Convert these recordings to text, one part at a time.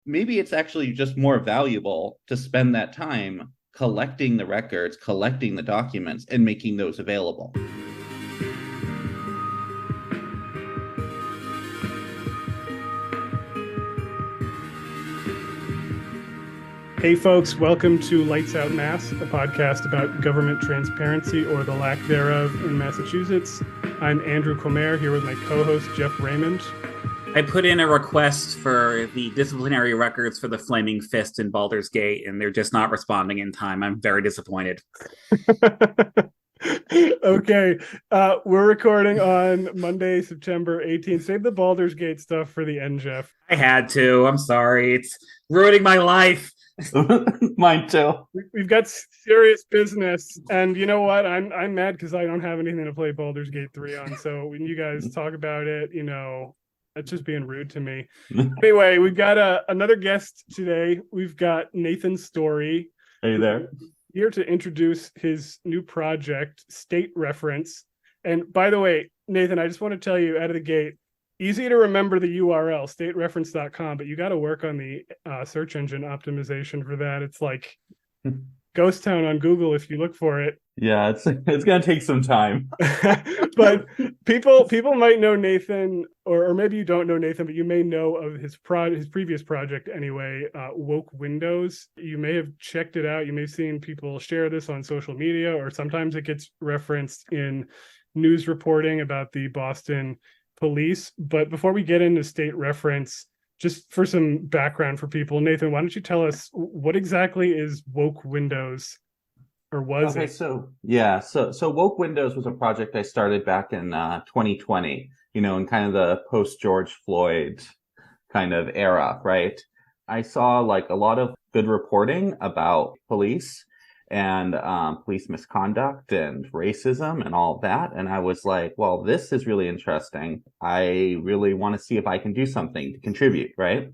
maybe it's actually just more valuable to spend that time collecting the records, collecting the documents, and making those available. Hey folks, welcome to Lights Out Mass, a podcast about government transparency or the lack thereof in Massachusetts. I'm Andrew Quemere, here with my co-host Jeff Raymond. I put in a request for the disciplinary records for the Flaming Fist in Baldur's Gate, and they're just not responding in time. I'm very disappointed. Okay, we're recording on Monday, September 18th. Save the Baldur's Gate stuff for the end, Jeff. I had to. I'm sorry. It's ruining my life. Mine too. We've got serious business, and you know what? I'm mad because I don't have anything to play Baldur's Gate 3 on. So when you guys talk about it, that's just being rude to me. Anyway, we've got another guest today. We've got Nathan Story. Hey there. Here to introduce his new project, State Reference. And by the way, Nathan, I just want to tell you out of the gate, easy to remember the URL, statereference.com, but you got to work on the search engine optimization for that. It's like ghost town on Google if you look for it. Yeah, it's going to take some time. But people might know Nathan, or maybe you don't know Nathan, but you may know of his previous project anyway, Woke Windows. You may have checked it out. You may have seen people share this on social media, or sometimes it gets referenced in news reporting about the Boston police. But before we get into State Reference, just for some background for people, Nathan, why don't you tell us what exactly is Woke Windows, or was it? So Woke Windows was a project I started back in 2020, in kind of the post George Floyd kind of era, right? I saw like a lot of good reporting about police and police misconduct and racism and all of that. And I was like, well, this is really interesting. I really want to see if I can do something to contribute, right?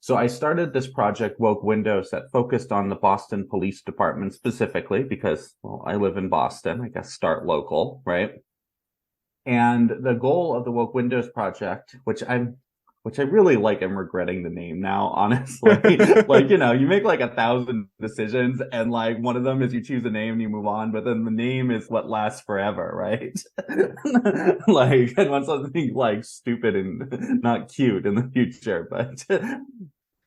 So I started this project, Woke Windows, that focused on the Boston Police Department specifically because, well, I live in Boston, I guess start local, right? And the goal of the Woke Windows project, which I really like, I'm regretting the name now, honestly. You make like 1,000 decisions and like one of them is you choose a name and you move on, but then the name is what lasts forever, right? Like, I want something like stupid and not cute in the future. But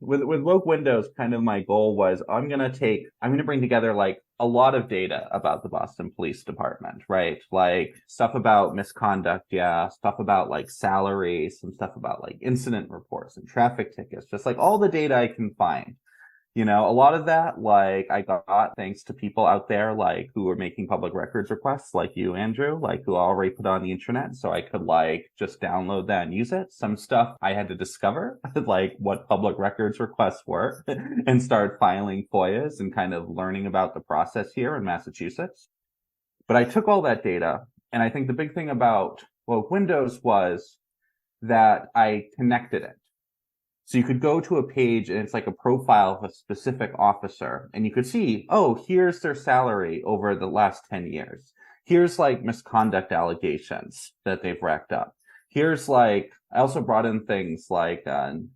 with Woke Windows, kind of my goal was I'm going to bring together like a lot of data about the Boston Police Department, right? Like stuff about misconduct, yeah, stuff about like salaries, some stuff about like incident reports and traffic tickets, just like all the data I can find. A lot of that, like I got thanks to people out there, like who were making public records requests, like you, Andrew, like who I already put on the internet. So I could like just download that and use it. Some stuff I had to discover, like what public records requests were and start filing FOIAs and kind of learning about the process here in Massachusetts. But I took all that data. And I think the big thing about Woke Windows was that I connected it. So you could go to a page and it's like a profile of a specific officer and you could see, oh, here's their salary over the last 10 years. Here's like misconduct allegations that they've racked up. Here's like, I also brought in things like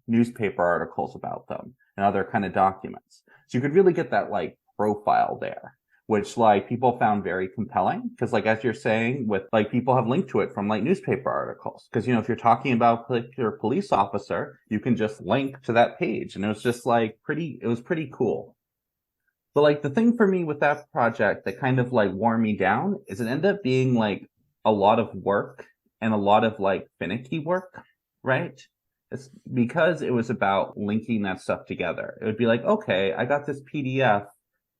newspaper articles about them and other kind of documents. So you could really get that like profile there, which like people found very compelling because like, as you're saying, with like people have linked to it from like newspaper articles. Because, if you're talking about your police officer, you can just link to that page. And it was just like it was pretty cool. But like the thing for me with that project that kind of like wore me down is it ended up being like a lot of work and a lot of like finicky work, right? It's because it was about linking that stuff together. It would be like, okay, I got this PDF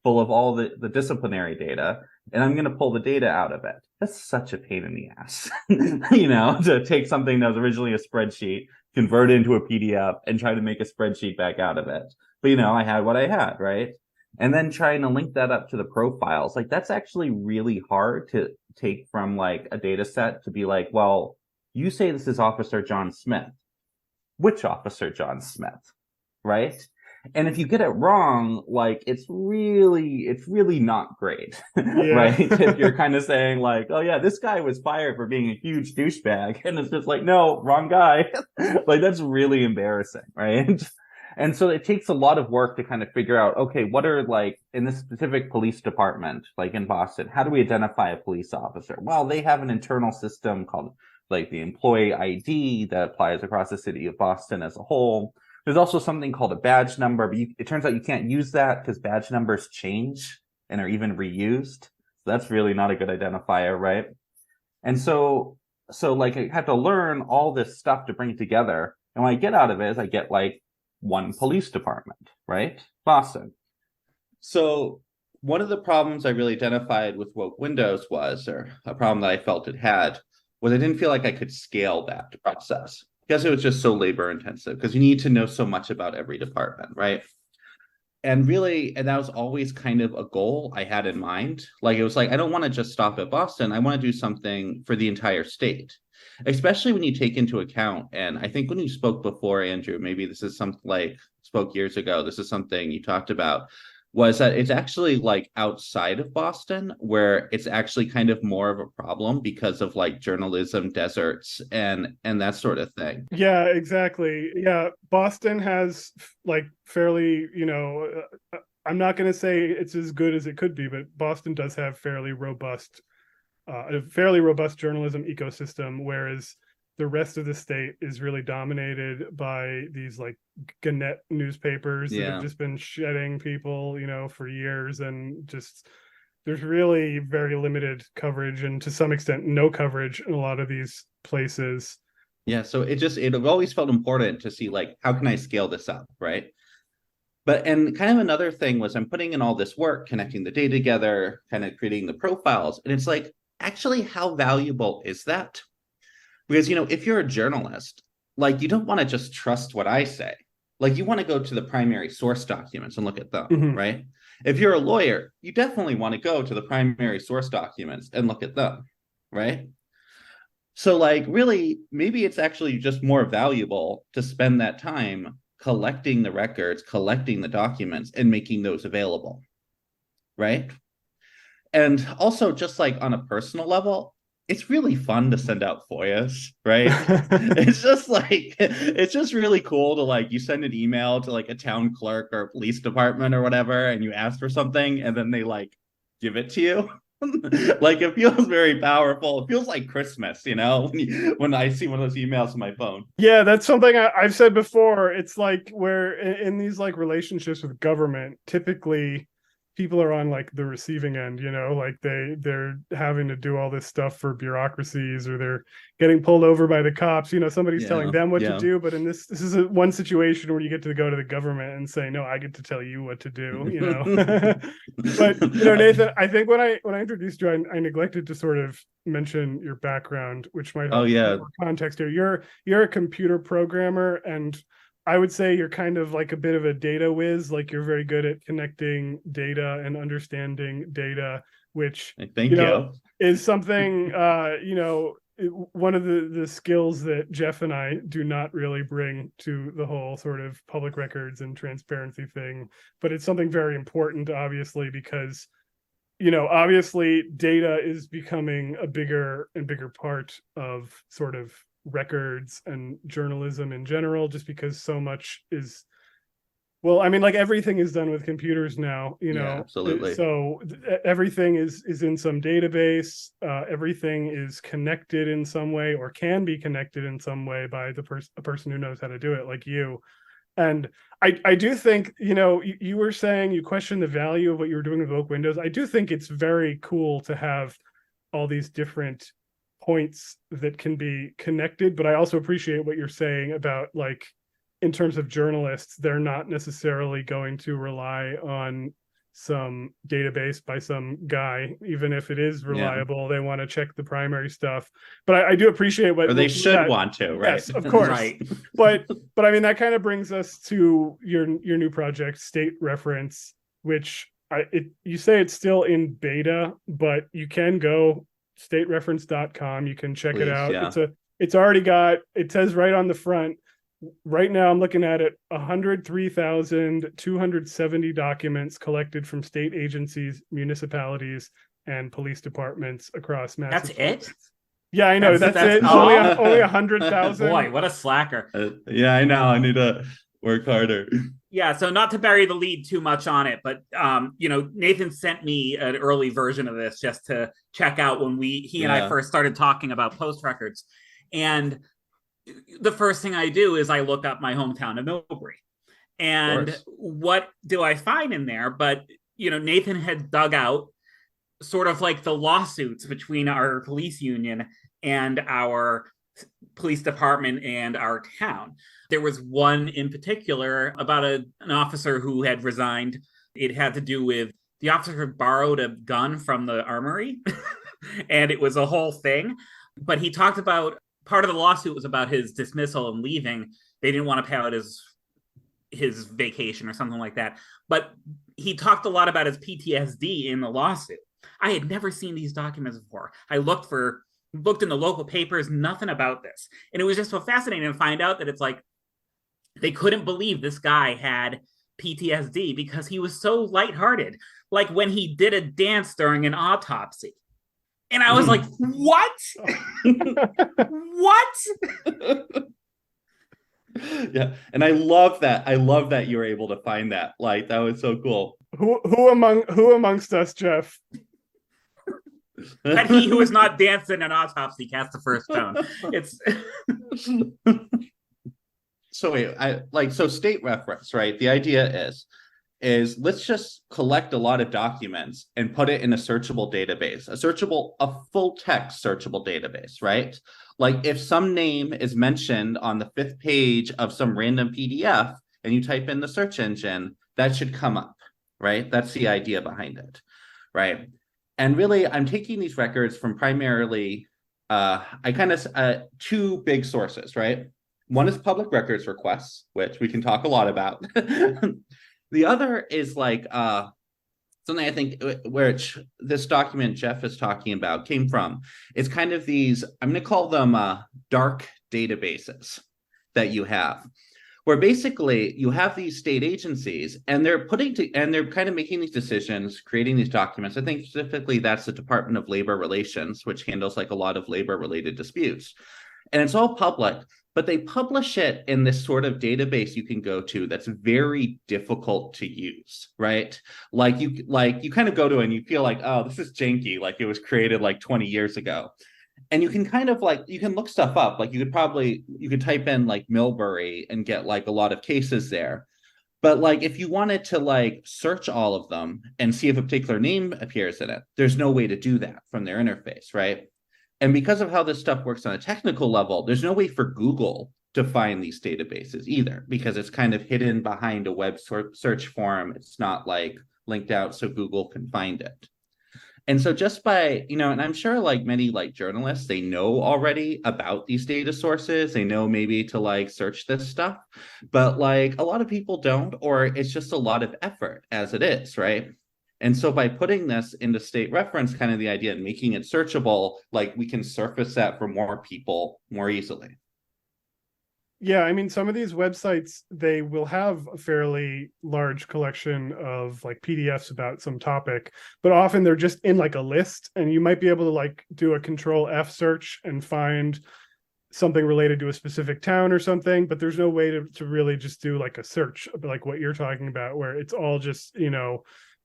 full of all the disciplinary data, and I'm going to pull the data out of it. That's such a pain in the ass, to take something that was originally a spreadsheet, convert it into a PDF, and try to make a spreadsheet back out of it. But, I had what I had, right? And then trying to link that up to the profiles, like that's actually really hard to take from like a data set to be like, well, you say this is Officer John Smith. Which Officer John Smith, right? And if you get it wrong, like it's really not great, right? If you're kind of saying like, oh yeah, this guy was fired for being a huge douchebag. And it's just like, no, wrong guy. Like that's really embarrassing, right? And so it takes a lot of work to kind of figure out, okay, what are like in this specific police department, like in Boston, how do we identify a police officer? Well, they have an internal system called like the employee ID that applies across the city of Boston as a whole. There's also something called a badge number, but it turns out you can't use that because badge numbers change and are even reused. So that's really not a good identifier, right? And so like I have to learn all this stuff to bring it together. And what I get out of it is I get like one police department, right? Boston. So one of the problems I really identified with Woke Windows was, or a problem that I felt it had, was I didn't feel like I could scale that process because it was just so labor intensive, because you need to know so much about every department, right? And really, and that was always kind of a goal I had in mind. Like, it was like, I don't want to just stop at Boston. I want to do something for the entire state, especially when you take into account. And I think when you spoke before, Andrew, maybe this is something like spoke years ago, this is something you talked about, was that it's actually like outside of Boston where it's actually kind of more of a problem because of like journalism deserts and that sort of thing. Yeah, exactly. Yeah, Boston has like fairly, I'm not going to say it's as good as it could be, but Boston does have a fairly robust journalism ecosystem, whereas the rest of the state is really dominated by these like Gannett newspapers that have just been shedding people, for years, and just there's really very limited coverage and to some extent no coverage in a lot of these places. Yeah, so it always felt important to see like, how can I scale this up, right? And kind of another thing was I'm putting in all this work, connecting the data together, kind of creating the profiles, and it's like, actually, how valuable is that? Because, if you're a journalist, like, you don't want to just trust what I say. Like, you want to go to the primary source documents and look at them, right? If you're a lawyer, you definitely want to go to the primary source documents and look at them, right? So, like, really, maybe it's actually just more valuable to spend that time collecting the records, collecting the documents, and making those available, right? And also, just like on a personal level, it's really fun to send out FOIAs, right? It's just really cool to like, you send an email to like a town clerk or a police department or whatever, and you ask for something and then they like give it to you. Like, it feels very powerful. It feels like Christmas, when I see one of those emails on my phone. Yeah, that's something I've said before. It's like where in these like relationships with government, typically people are on like the receiving end, like they're having to do all this stuff for bureaucracies, or they're getting pulled over by the cops, somebody's telling them what to do. But in this is one situation where you get to go to the government and say, no, I get to tell you what to do, But Nathan, I think when I introduced you, I neglected to sort of mention your background, which might help more context here. You're a computer programmer, and I would say you're kind of like a bit of a data whiz. Like, you're very good at connecting data and understanding data, which is something one of the skills that Jeff and I do not really bring to the whole sort of public records and transparency thing. But it's something very important, obviously, because obviously data is becoming a bigger and bigger part of sort of records and journalism in general, just because so much is, well, I mean, like, everything is done with computers now, absolutely. So everything is in some database. Everything is connected in some way, or can be connected in some way by a person who knows how to do it, like you. And I do think, you were saying you question the value of what you were doing with Woke Windows. I do think it's very cool to have all these different points that can be connected, but I also appreciate what you're saying about, like, in terms of journalists, they're not necessarily going to rely on some database by some guy, even if it is reliable. They want to check the primary stuff. But I do appreciate what, or they should want to, right? Yes, of course. Right. But I mean, that kind of brings us to your new project, State Reference, which you say it's still in beta, but you can go statereference.com. You can check it out. Yeah. It's already got, it says right on the front, right now I'm looking at it, 103,270 documents collected from state agencies, municipalities, and police departments across Massachusetts. That's it? Yeah, I know. That's it. Only 100,000. Boy, what a slacker. Yeah, I know. I need to. Work harder. Yeah, so not to bury the lead too much on it, but Nathan sent me an early version of this just to check out when he and I first started talking about post records. And the first thing I do is I look up my hometown of Millbury. And what do I find in there? But, Nathan had dug out sort of like the lawsuits between our police union and our police department and our town. There was one in particular about an officer who had resigned. It had to do with the officer had borrowed a gun from the armory, and it was a whole thing. But he talked about part of the lawsuit was about his dismissal and leaving. They didn't want to pay out his vacation or something like that. But he talked a lot about his PTSD in the lawsuit. I had never seen these documents before. I looked in the local papers, nothing about this. And it was just so fascinating to find out that it's like, they couldn't believe this guy had PTSD because he was so lighthearted. Like when he did a dance during an autopsy. And I was like, what? What? Yeah. And I love that. I love that you were able to find that. Like, that was so cool. Who amongst us, Jeff? That he who is not dancing an autopsy cast the first stone. It's so wait, so state reference, right? The idea is let's just collect a lot of documents and put it in a searchable database, a full text searchable database, right? Like if some name is mentioned on the 5th page of some random PDF and you type in the search engine, that should come up, right? That's the idea behind it, right? And really, I'm taking these records from primarily, two big sources, right? One is public records requests, which we can talk a lot about. The other is like something I think which this document Jeff is talking about came from. It's kind of these, I'm going to call them dark databases that you have, where basically you have these state agencies and they're kind of making these decisions, creating these documents. I think specifically that's the Department of Labor Relations, which handles like a lot of labor related disputes. And it's all public, but they publish it in this sort of database you can go to that's very difficult to use, right? Like you kind of go to it and you feel like, oh, this is janky, like it was created like 20 years ago. And you can kind of like, you can look stuff up. Like you could type in like Millbury and get like a lot of cases there. But like, if you wanted to like search all of them and see if a particular name appears in it, there's no way to do that from their interface, right? And because of how this stuff works on a technical level, there's no way for Google to find these databases either, because it's kind of hidden behind a web search form. It's not like linked out so Google can find it. And so just by, and I'm sure like many like journalists, they know already about these data sources. They know maybe to like search this stuff, but like a lot of people don't, or it's just a lot of effort as it is, right? And so by putting this into state reference, kind of the idea and making it searchable, like we can surface that for more people more easily. Yeah, I mean, some of these websites, they will have a fairly large collection of like PDFs about some topic, but often they're just in like a list, and you might be able to like do a Control F search and find something related to a specific town or something, but there's no way to really just do like a search like what you're talking about, where it's all just,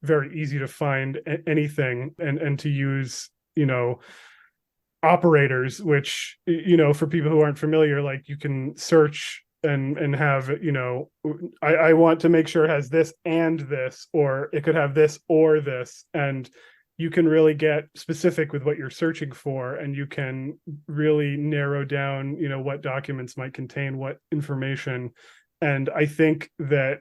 very easy to find anything and to use, operators, which, for people who aren't familiar, like you can search and have, I want to make sure it has this and this, or it could have this or this. And you can really get specific with what you're searching for, and you can really narrow down, what documents might contain what information. And I think that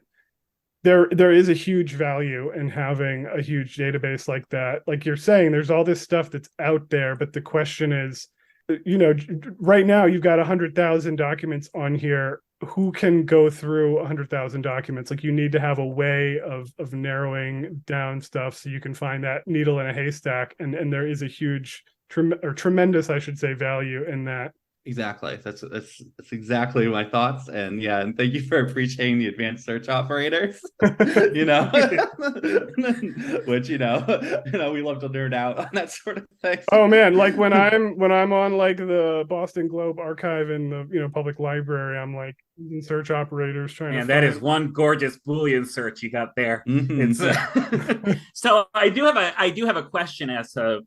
there is a huge value in having a huge database like that. Like you're saying, there's all this stuff that's out there, but the question is, right now you've got 100,000 documents on here. Who can go through 100,000 documents? Like you need to have a way of narrowing down stuff so you can find that needle in a haystack. And there is a huge, tremendous, I should say, value in that. Exactly. That's exactly my thoughts. And yeah, and thank you for appreciating the advanced search operators. you know, which we love to nerd out on that sort of thing. Oh man, like when I'm on like the Boston Globe archive in the public library, I'm like using search operators trying to. And that is one gorgeous Boolean search you got there. Mm-hmm. It's so I do have a question as to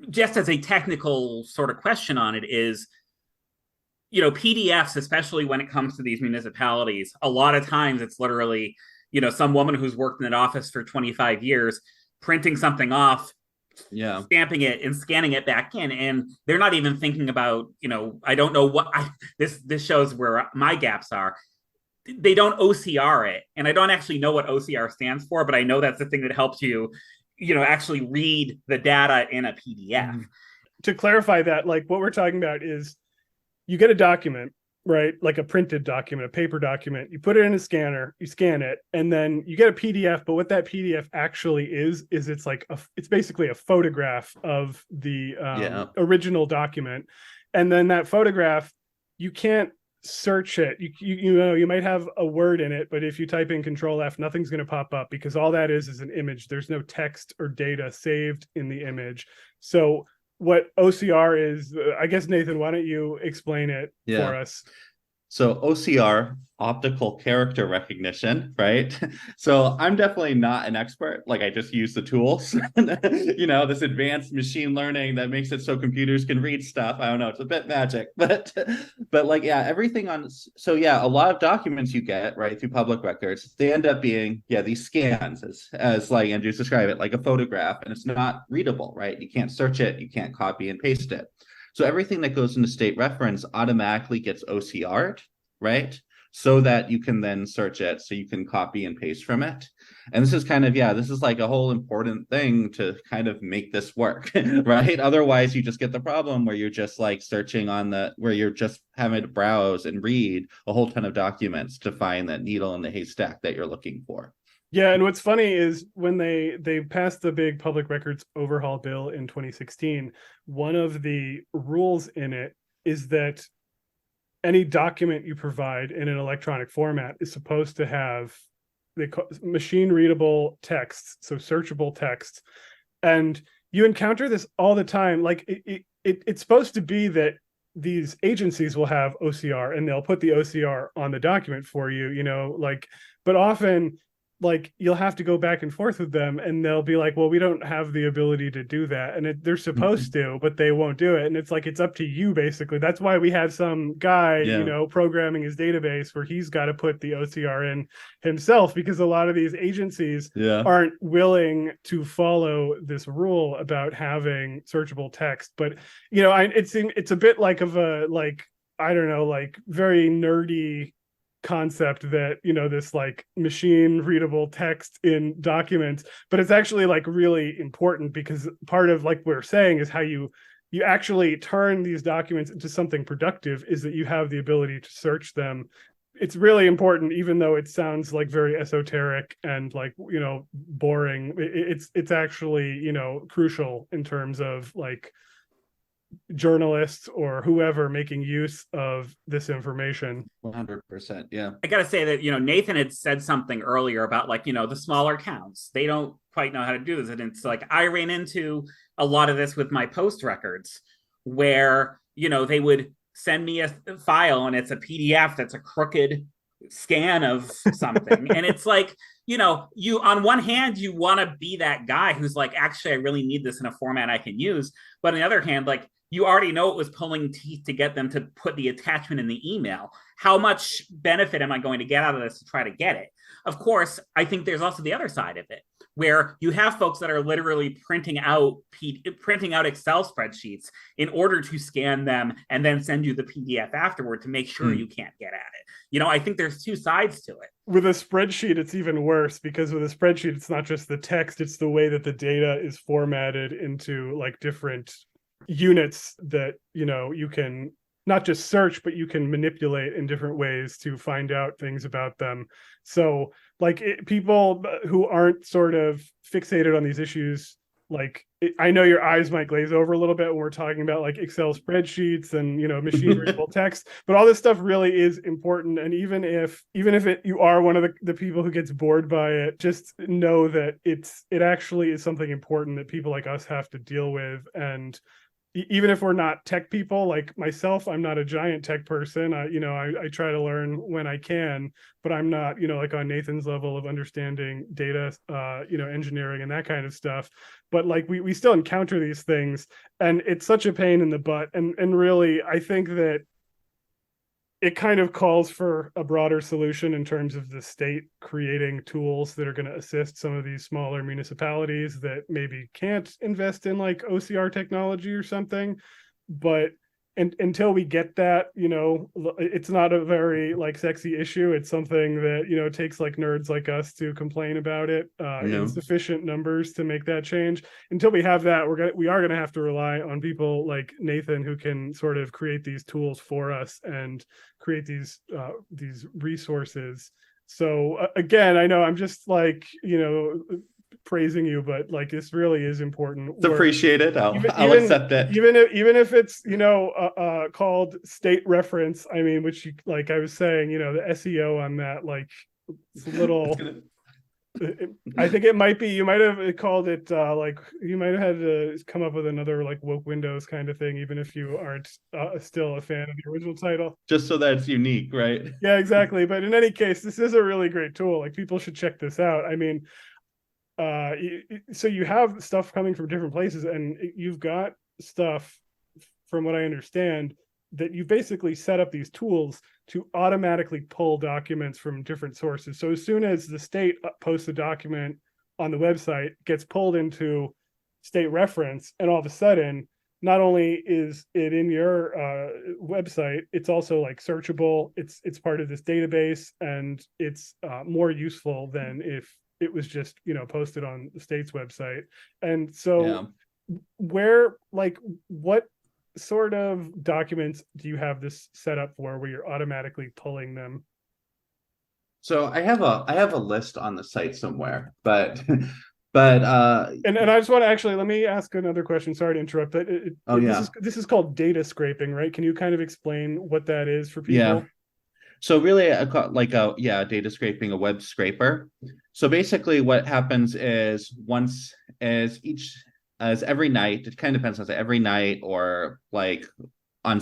just as a technical sort of question on it is, PDFs, especially when it comes to these municipalities, a lot of times it's literally, some woman who's worked in an office for 25 years, printing something off, stamping it and scanning it back in. And they're not even thinking about, I don't know what this shows where my gaps are. They don't OCR it. And I don't actually know what OCR stands for, but I know that's the thing that helps you actually read the data in a PDF. To clarify that, like what we're talking about is you get a document, right? Like a printed document, a paper document, you put it in a scanner, you scan it, and then you get a PDF. But what that PDF actually is it's basically a photograph of the original document. And then that photograph, you can't search it. You might have a word in it, but if you type in Control F, nothing's going to pop up because all that is an image. There's no text or data saved in the image. So what OCR is, I guess, Nathan, why don't you explain it for us? So OCR, optical character recognition, right? So I'm definitely not an expert. Like I just use the tools, this advanced machine learning that makes it so computers can read stuff. I don't know, it's a bit magic, but like, everything a lot of documents you get right through public records, they end up being, these scans as like Andrew's described it, like a photograph, and it's not readable, right? You can't search it, you can't copy and paste it. So everything that goes into state reference automatically gets OCR'd, right? So that you can then search it, so you can copy and paste from it. And this is this is like a whole important thing to kind of make this work, right? Otherwise, you just get the problem where you're just like searching where you're just having to browse and read a whole ton of documents to find that needle in the haystack that you're looking for. Yeah, and what's funny is when they passed the big public records overhaul bill in 2016, one of the rules in it is that any document you provide in an electronic format is supposed to have machine readable text, so searchable text. And you encounter this all the time. Like it's supposed to be that these agencies will have OCR and they'll put the OCR on the document for you, but often like you'll have to go back and forth with them and they'll be like, well, we don't have the ability to do that. And they're supposed to, but they won't do it. And it's like, it's up to you, basically. That's why we have some guy, programming his database where he's got to put the OCR in himself, because a lot of these agencies aren't willing to follow this rule about having searchable text. But, it's a bit like very nerdy concept that this like machine readable text in documents, but it's actually like really important, because part of like we're saying is how you actually turn these documents into something productive is that you have the ability to search them. It's really important, even though it sounds like very esoteric and like boring. It's actually crucial in terms of like journalists or whoever making use of this information. 100%. Yeah. I gotta say that, Nathan had said something earlier about like, the smaller towns, they don't quite know how to do this. And it's like, I ran into a lot of this with my post records where, they would send me a file and it's a PDF that's a crooked scan of something. And it's like, you on one hand, you want to be that guy who's like, actually, I really need this in a format I can use. But on the other hand, like, you already know it was pulling teeth to get them to put the attachment in the email. How much benefit am I going to get out of this to try to get it? Of course, I think there's also the other side of it, where you have folks that are literally printing out Excel spreadsheets in order to scan them and then send you the PDF afterward to make sure you can't get at it. I think there's two sides to it. With a spreadsheet, it's even worse, because with a spreadsheet, it's not just the text, it's the way that the data is formatted into like different units that you can not just search, but you can manipulate in different ways to find out things about them. So like people who aren't sort of fixated on these issues like I know your eyes might glaze over a little bit when we're talking about like Excel spreadsheets and, you know, machine readable text, but all this stuff really is important. And even if you are one of the people who gets bored by it, just know that it actually is something important that people like us have to deal with. And even if we're not tech people like myself, I'm not a giant tech person. I try to learn when I can, but I'm not, like on Nathan's level of understanding data, engineering and that kind of stuff. But like we still encounter these things, and it's such a pain in the butt. And really, I think that it kind of calls for a broader solution in terms of the state creating tools that are going to assist some of these smaller municipalities that maybe can't invest in like OCR technology or something. But until we get that, it's not a very like sexy issue. It's something that, takes like nerds like us to complain about it in sufficient numbers to make that change. Until we have that, we are going to have to rely on people like Nathan, who can sort of create these tools for us and create these resources. So again, I know I'm just like, praising you, but like this really is important. It's appreciated. I'll accept that. Even if it's called state reference, I mean, which like I was saying, the SEO on that, like it's a little. I think it might be. You might have called it like you might have had to come up with another like woke Windows kind of thing, even if you aren't still a fan of the original title. Just so that it's unique, right? Yeah, exactly. But in any case, this is a really great tool. Like people should check this out. I mean. So you have stuff coming from different places, and you've got stuff, from what I understand, that you basically set up these tools to automatically pull documents from different sources. So as soon as the state posts a document on the website, it gets pulled into state reference, and all of a sudden, not only is it in your website, it's also like searchable. It's part of this database, and it's more useful than if it was just, posted on the state's website. And so what sort of documents do you have this set up for where you're automatically pulling them? So I have a list on the site somewhere, but and I just want to actually, let me ask another question. Sorry to interrupt, but this is called data scraping, right? Can you kind of explain what that is for people? Yeah. So really, data scraping, a web scraper. So basically what happens is every night, it kind of depends on every night or like on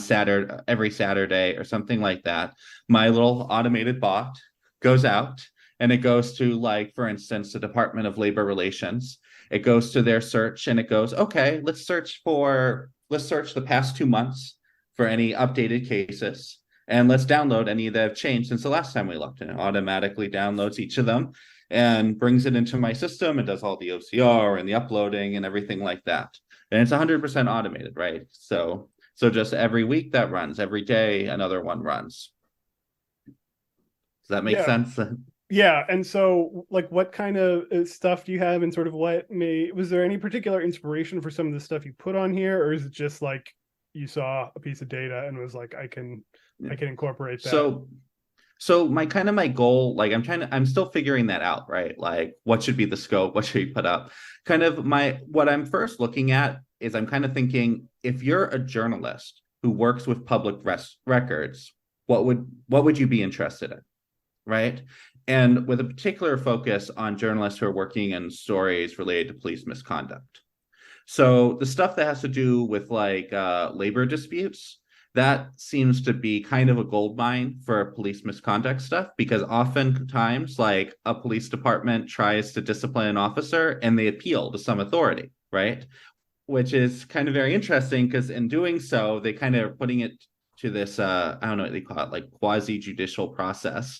every Saturday or something like that, my little automated bot goes out and it goes to, like, for instance, the Department of Labor Relations. It goes to their search and it goes, okay, let's search the past 2 months for any updated cases. And let's download any that have changed since the last time we looked. And it automatically downloads each of them and brings it into my system. It does all the OCR and the uploading and everything like that. And it's 100% automated, right? So just every week that runs, every day another one runs. Does that make sense? Yeah. And so like what kind of stuff do you have, and sort of was there any particular inspiration for some of the stuff you put on here? Or is it just like you saw a piece of data and was like, I can incorporate that? So my goal, like I'm still figuring that out, right? Like what should be the scope? What should we put up? What I'm first looking at is I'm kind of thinking, if you're a journalist who works with public records, what would you be interested in, right? And with a particular focus on journalists who are working in stories related to police misconduct. So the stuff that has to do with like labor disputes, that seems to be kind of a gold mine for police misconduct stuff, because oftentimes like a police department tries to discipline an officer and they appeal to some authority, right? Which is kind of very interesting, because in doing so, they kind of are putting it to this, I don't know what they call it, like quasi-judicial process,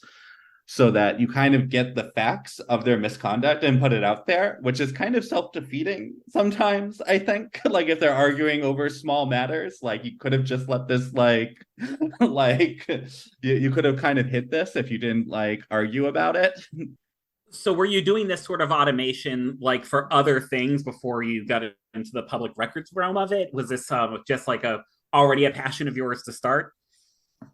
so that you kind of get the facts of their misconduct and put it out there, which is kind of self-defeating sometimes, I think. Like if they're arguing over small matters, like you could have just let this you could have kind of hit this if you didn't like argue about it. So were you doing this sort of automation like for other things before you got into the public records realm of it? Was this just like already a passion of yours to start?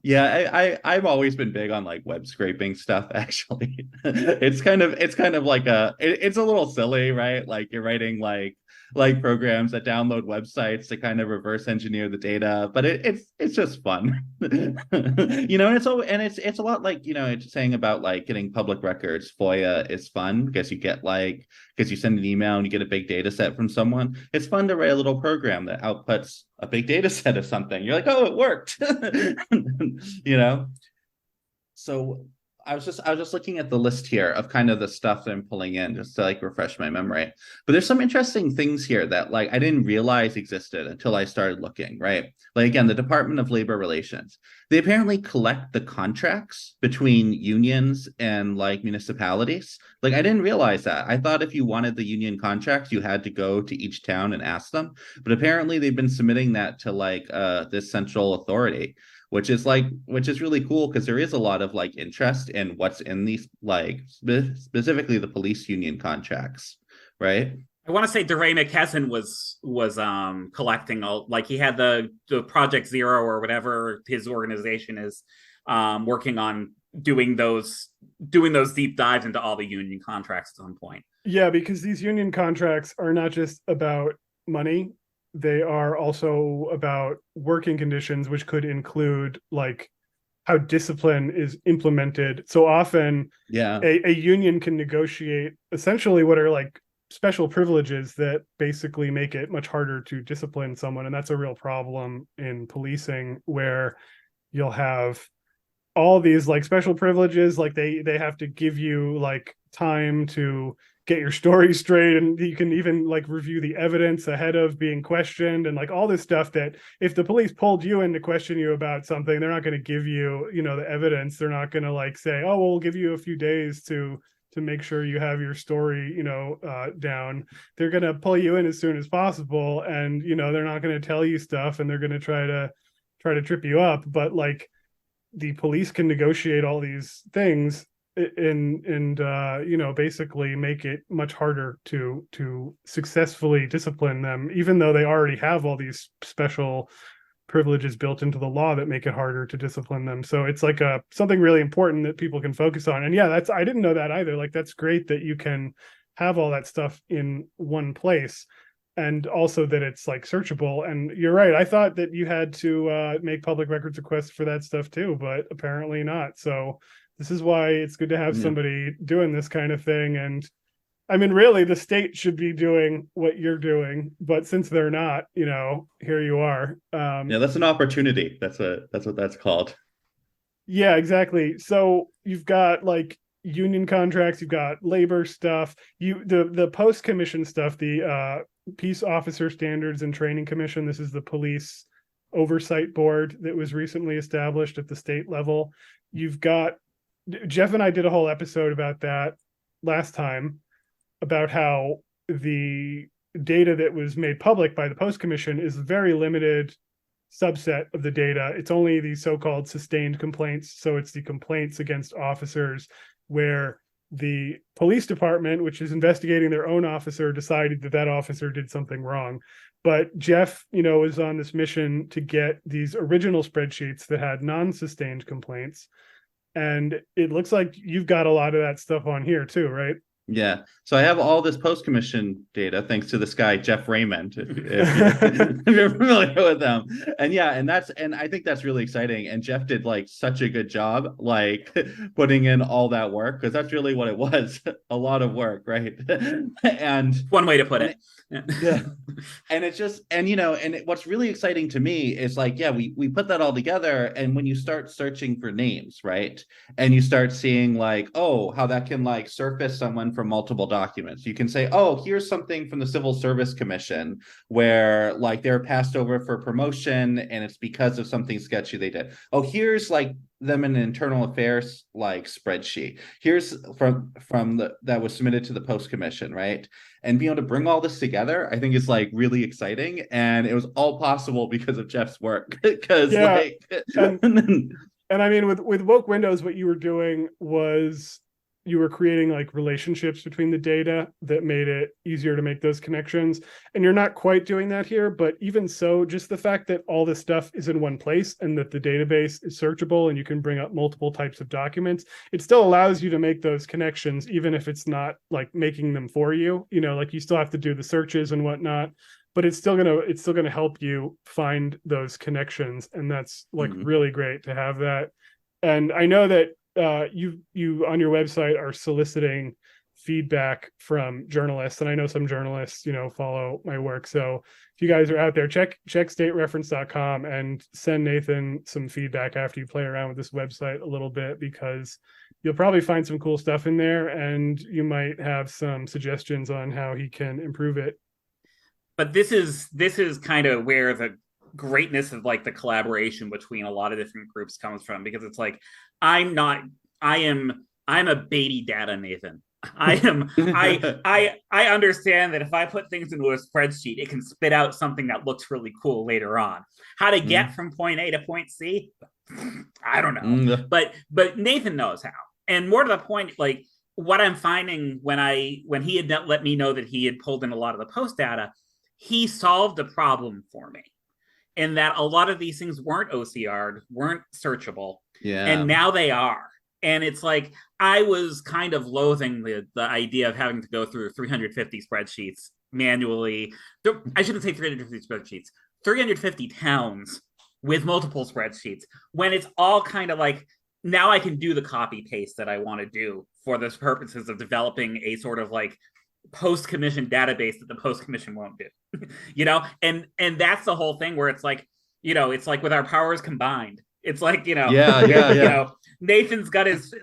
Yeah, I've always been big on like web scraping stuff, actually. It's kind of like it's a little silly, right? Like you're writing like like programs that download websites to kind of reverse engineer the data, but it's just fun. And it's a lot like, it's saying about like getting public records. FOIA is fun because you send an email and you get a big data set from someone. It's fun to write a little program that outputs a big data set of something. You're like, oh, it worked. So I was just looking at the list here of kind of the stuff that I'm pulling in just to like refresh my memory. But there's some interesting things here that like I didn't realize existed until I started looking, right? Like again, the Department of Labor Relations. They apparently collect the contracts between unions and like municipalities. Like I didn't realize that. I thought if you wanted the union contracts, you had to go to each town and ask them. But apparently they've been submitting that to like this central authority, which is really cool because there is a lot of like interest in what's in these like specifically the police union contracts, right? I want to say DeRay McKesson was collecting like he had the Project Zero or whatever his organization is working on doing those deep dives into all the union contracts at some point. Yeah, because these union contracts are not just about money. They are also about working conditions, which could include like how discipline is implemented. So often a union can negotiate essentially what are like special privileges that basically make it much harder to discipline someone. And that's a real problem in policing, where you'll have all these like special privileges, like they have to give you like time to get your story straight, and you can even like review the evidence ahead of being questioned, and like all this stuff that if the police pulled you in to question you about something, they're not going to give you, the evidence. They're not going to like say, oh, well, we'll give you a few days to make sure you have your story, down. They're going to pull you in as soon as possible, and they're not going to tell you stuff, and they're going to try to trip you up. But like the police can negotiate all these things and basically make it much harder to successfully discipline them, even though they already have all these special privileges built into the law that make it harder to discipline them. So it's like something really important that people can focus on. And yeah, I didn't know that either. Like that's great that you can have all that stuff in one place, and also that it's like searchable. And you're right, I thought that you had to make public records requests for that stuff too, but apparently not. So this is why it's good to have somebody doing this kind of thing. And I mean, really, the state should be doing what you're doing, but since they're not, here you are. That's an opportunity. That's what that's called. Yeah, exactly. So you've got like union contracts, you've got labor stuff, the post commission stuff, the Peace Officer Standards and Training Commission. This is the police oversight board that was recently established at the state level. You've got Jeff and I did a whole episode about that last time, about how the data that was made public by the Post Commission is a very limited subset of the data. It's only the so-called sustained complaints. So it's the complaints against officers where the police department, which is investigating their own officer, decided that officer did something wrong. But Jeff, is on this mission to get these original spreadsheets that had non-sustained complaints. And it looks like you've got a lot of that stuff on here too, right? Yeah. So I have all this post-commission data thanks to this guy, Jeff Raymond, if you're familiar with him. And I think that's really exciting. And Jeff did like such a good job, like putting in all that work, because that's really what it was. A lot of work, right? And one way to put it. Yeah. And it's just, what's really exciting to me is like, we put that all together. And when you start searching for names, right? And you start seeing like, oh, how that can like surface someone from multiple documents. You can say, oh, here's something from the Civil Service Commission where like they're passed over for promotion and it's because of something sketchy they did. Oh, here's like them in an internal affairs like spreadsheet. Here's from that was submitted to the Post Commission, right? And being able to bring all this together, I think is like really exciting. And it was all possible because of Jeff's work. Because and I mean with Woke Windows, what you were doing was you were creating like relationships between the data that made it easier to make those connections. And you're not quite doing that here, but even so, just the fact that all this stuff is in one place and that the database is searchable and you can bring up multiple types of documents, it still allows you to make those connections, even if it's not like making them for you, like you still have to do the searches and whatnot, but it's still gonna help you find those connections. And that's like really great to have that. And I know that you on your website are soliciting feedback from journalists, and I know some journalists follow my work, so if you guys are out there, check statereference.com and send Nathan some feedback after you play around with this website a little bit, because you'll probably find some cool stuff in there and you might have some suggestions on how he can improve it. But this is kind of where the greatness of like the collaboration between a lot of different groups comes from, because it's like I'm a baby data Nathan. I understand that if I put things into a spreadsheet, it can spit out something that looks really cool later on. How to get from point A to point C, I don't know. But Nathan knows how. And more to the point, like what I'm finding when he had let me know that he had pulled in a lot of the post data, he solved a problem for me. And that a lot of these things weren't OCR'd, weren't searchable. Yeah. And now they are. And it's like, I was kind of loathing the idea of having to go through 350 spreadsheets manually. I shouldn't say 350 spreadsheets, 350 towns with multiple spreadsheets, when it's all kind of like, now I can do the copy paste that I want to do for the purposes of developing a sort of like post-commission database that the post-commission won't do. And that's the whole thing where it's like, it's like with our powers combined, it's like, Nathan's got his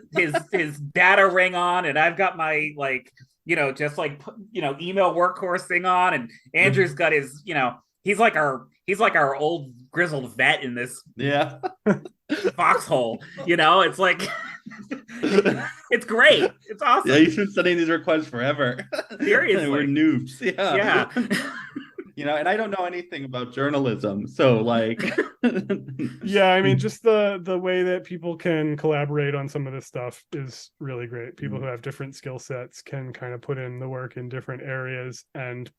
data ring on, and I've got my like, just like, email workhorse thing on, and Andrew's got his, he's like our old grizzled vet in this foxhole. It's like it's great. It's awesome. Yeah, you've been sending these requests forever. Seriously. We're noobs. Yeah. And I don't know anything about journalism, so like yeah, I mean, just the way that people can collaborate on some of this stuff is really great. People who have different skill sets can kind of put in the work in different areas, and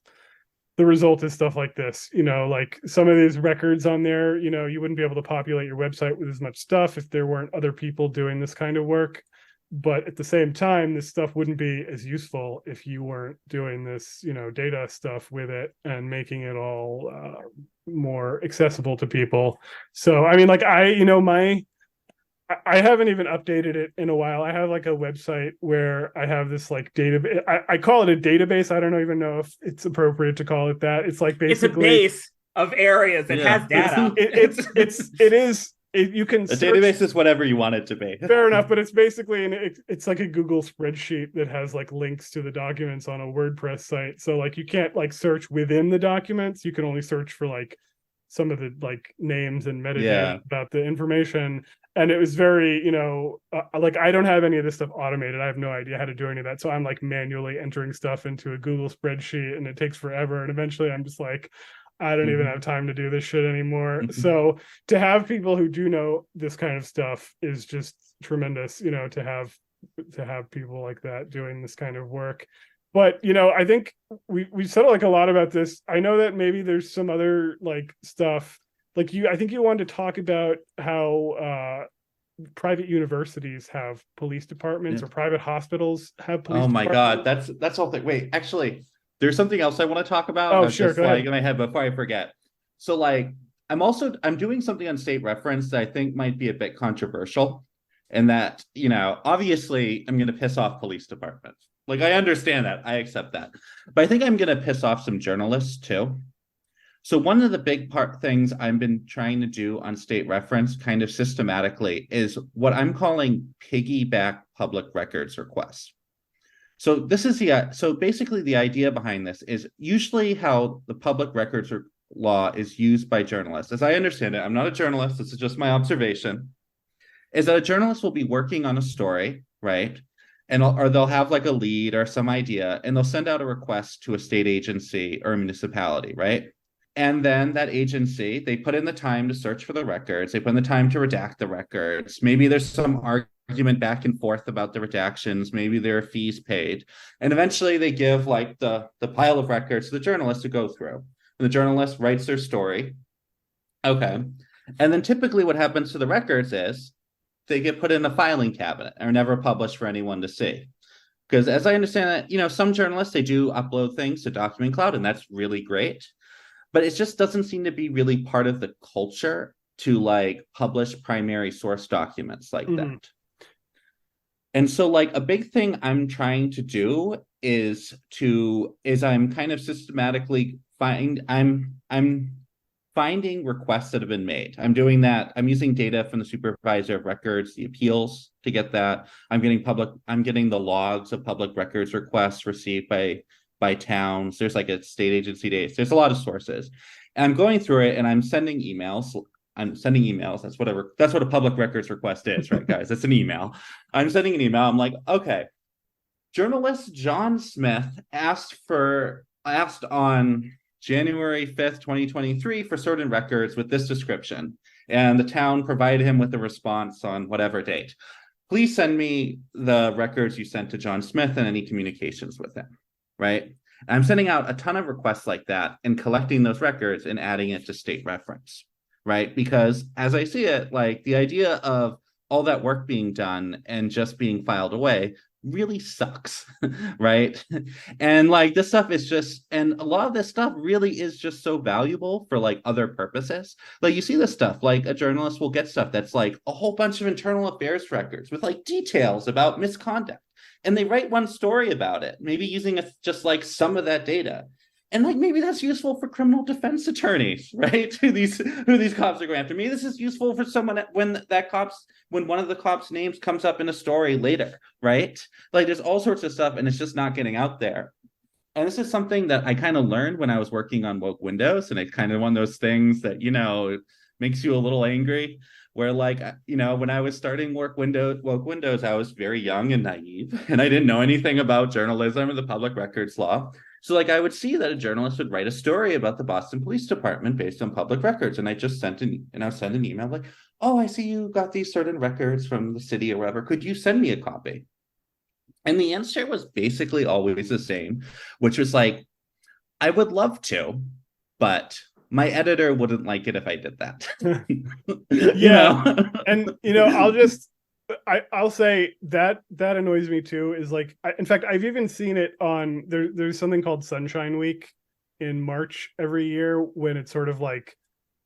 the result is stuff like this. Like some of these records on there, you wouldn't be able to populate your website with as much stuff if there weren't other people doing this kind of work. But at the same time, this stuff wouldn't be as useful if you weren't doing this, data stuff with it and making it all more accessible to people. So, I mean, like I haven't even updated it in a while. I have like a website where I have this like database. I call it a database. I don't even know if it's appropriate to call it that. It's like basically it's a base of areas that has data. It is. You can a database is whatever you want it to be. Fair enough, but it's basically it's like a Google spreadsheet that has like links to the documents on a WordPress site. So like you can't like search within the documents. You can only search for like some of the like names and metadata about the information. And it was very, like I don't have any of this stuff automated. I have no idea how to do any of that. So I'm like manually entering stuff into a Google spreadsheet, and it takes forever. And eventually I'm just like, I don't even have time to do this shit anymore. So to have people who do know this kind of stuff is just tremendous, to have people like that doing this kind of work. But, I think we said like a lot about this. I know that maybe there's some other like stuff like I think you wanted to talk about how private universities have police departments or private hospitals have police departments. God, that's all thing. Wait, actually, there's something else I want to talk about. Oh, sure. Go ahead. In my head before I forget. So like, I'm doing something on state reference that I think might be a bit controversial, and that, obviously I'm going to piss off police departments. Like, I understand that. I accept that. But I think I'm going to piss off some journalists too. So one of the big things I've been trying to do on state reference kind of systematically is what I'm calling piggyback public records requests. So this is so basically the idea behind this is usually how the public records law is used by journalists. As I understand it, I'm not a journalist, this is just my observation, is that a journalist will be working on a story, right? Or they'll have like a lead or some idea, and they'll send out a request to a state agency or a municipality, right? And then that agency, they put in the time to search for the records. They put in the time to redact the records. Maybe there's some argument argument back and forth about the redactions. Maybe there are fees paid. And eventually they give like the pile of records to the journalist to go through. And the journalist writes their story. Okay. And then typically what happens to the records is they get put in a filing cabinet and are never published for anyone to see. Because as I understand it, some journalists, they do upload things to Document Cloud, and that's really great. But it just doesn't seem to be really part of the culture to like publish primary source documents like that. And so like a big thing I'm trying to do is I'm kind of systematically I'm finding requests that have been made. I'm doing that. I'm using data from the supervisor of records, the appeals to get that. I'm getting the logs of public records requests received by towns. There's like a state agency dates. There's a lot of sources. And I'm going through it and I'm sending emails. That's what a public records request is, right, guys? It's an email. I'm sending an email. I'm like, okay, journalist John Smith asked on January 5th, 2023 for certain records with this description, and the town provided him with a response on whatever date. Please send me the records you sent to John Smith and any communications with him, right? And I'm sending out a ton of requests like that and collecting those records and adding it to state reference, right? Because as I see it, like the idea of all that work being done and just being filed away really sucks, right? And like this stuff is just, and a lot of this stuff really is just so valuable for like other purposes. Like you see this stuff, like a journalist will get stuff that's like a whole bunch of internal affairs records with like details about misconduct, and they write one story about it, maybe using just like some of that data. And like maybe that's useful for criminal defense attorneys, right? Who these cops are going after. Maybe this is useful for someone when one of the cops' names comes up in a story later, right? Like there's all sorts of stuff, and it's just not getting out there. And this is something that I kind of learned when I was working on Woke Windows, and it's kind of one of those things that makes you a little angry. Where like when I was starting Woke Windows, I was very young and naive, and I didn't know anything about journalism or the public records law. So like I would see that a journalist would write a story about the Boston Police Department based on public records, and I just send an email like, oh, I see you got these certain records from the city or whatever. Could you send me a copy? And the answer was basically always the same, which was like, I would love to, but my editor wouldn't like it if I did that. And I'll say that annoys me too. Is like, in fact, I've even seen it on there's something called Sunshine Week in March every year, when it's sort of like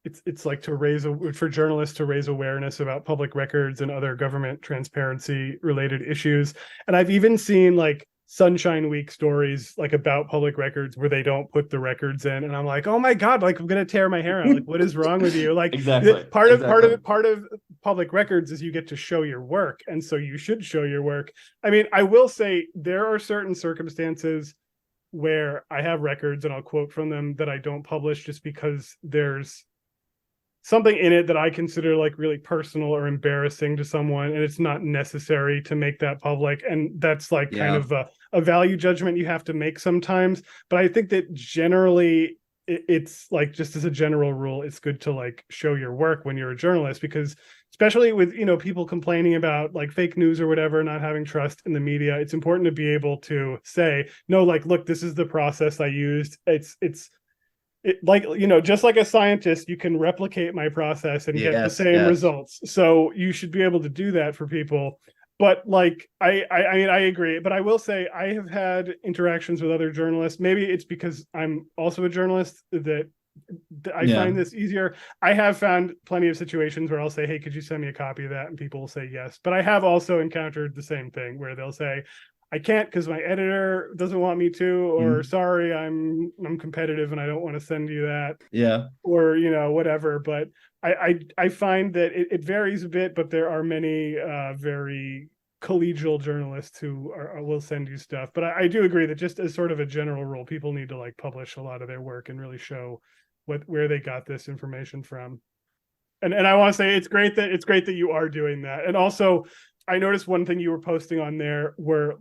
it's like for journalists to raise awareness about public records and other government transparency related issues. And I've even seen like Sunshine Week stories like about public records where they don't put the records in, and I'm like, oh my god, like I'm gonna tear my hair out. Like, what is wrong with you? Like, exactly. Part of public records is you get to show your work, and so you should show your work. I mean, I will say there are certain circumstances where I have records and I'll quote from them that I don't publish just because there's something in it that I consider like really personal or embarrassing to someone, and it's not necessary to make that public. And that's like kind of a value judgment you have to make sometimes. But I think that generally it's like, just as a general rule, it's good to like show your work when you're a journalist, because especially with, people complaining about like fake news or whatever, not having trust in the media, it's important to be able to say, no, like, look, this is the process I used. Just like a scientist, you can replicate my process and get the same results. So you should be able to do that for people. But like, I agree. But I will say I have had interactions with other journalists. Maybe it's because I'm also a journalist that I find this easier. I have found plenty of situations where I'll say, hey, could you send me a copy of that? And people will say yes. But I have also encountered the same thing where they'll say, I can't because my editor doesn't want me to, or sorry, I'm competitive and I don't want to send you that. Yeah. Or, whatever. But I find that it varies a bit, but there are many very collegial journalists who will send you stuff. But I do agree that just as sort of a general rule, people need to like publish a lot of their work and really show where they got this information from. And I want to say it's great that you are doing that. And also, I noticed one thing you were posting on there where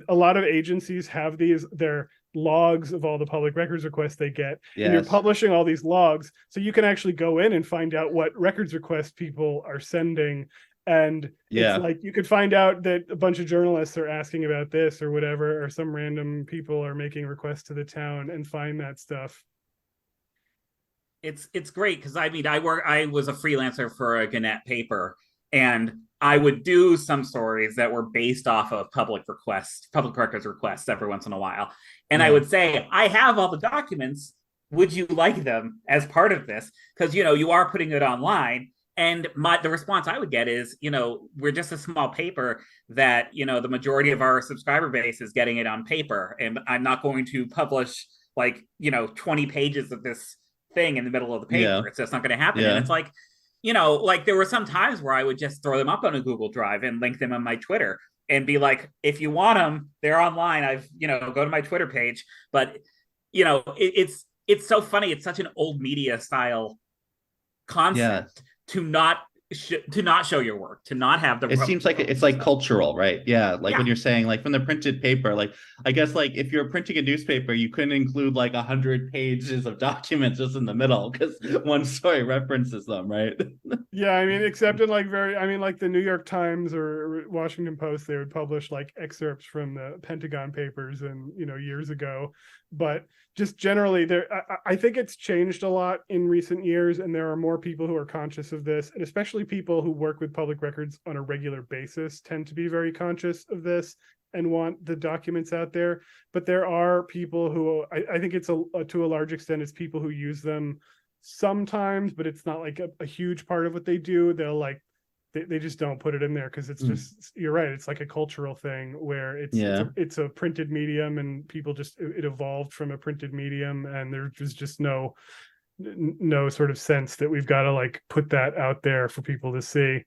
a lot of agencies have their logs of all the public records requests they get. Yes. And you're publishing all these logs, so you can actually go in and find out what records requests people are sending And Yeah. it's like you could find out that a bunch of journalists are asking about this or whatever, or some random people are making requests to the town, and find that stuff. It's great because I mean I was a freelancer for a Gannett paper, and I would do some stories that were based off of public records requests every once in a while. And I would say, I have all the documents. Would you like them as part of this? Because you are putting it online. And the response I would get is, we're just a small paper that, the majority of our subscriber base is getting it on paper. And I'm not going to publish 20 pages of this thing in the middle of the paper. Yeah. It's just not going to happen. Yeah. And it's like, there were some times where I would just throw them up on a Google Drive and link them on my Twitter and be like, if you want them, they're online. Go to my Twitter page. But, it's so funny. It's such an old media style concept to not show your work, to not have the. It seems like it's like cultural, right? Yeah, like when you're saying like from the printed paper, like I guess like if you're printing a newspaper, you couldn't include like 100 pages of documents just in the middle because one story references them, right? Yeah, I mean, except in like like the New York Times or Washington Post, they would publish like excerpts from the Pentagon Papers and years ago. But just generally, I think it's changed a lot in recent years, and there are more people who are conscious of this, and especially people who work with public records on a regular basis tend to be very conscious of this and want the documents out there. But there are people who I think it's to a large extent, it's people who use them sometimes, but it's not like a huge part of what they do. They'll they just don't put it in there because it's just, you're right, it's like a cultural thing where it's a printed medium, and people it evolved from a printed medium, and there's just no sort of sense that we've got to like put that out there for people to see.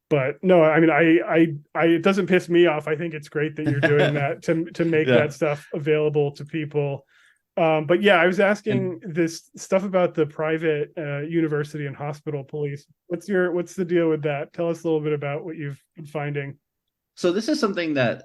But no, I mean, I it doesn't piss me off. I think it's great that you're doing that to make that stuff available to people. But yeah, I was asking this stuff about the private university and hospital police. What's the deal with that? Tell us a little bit about what you've been finding. So this is something that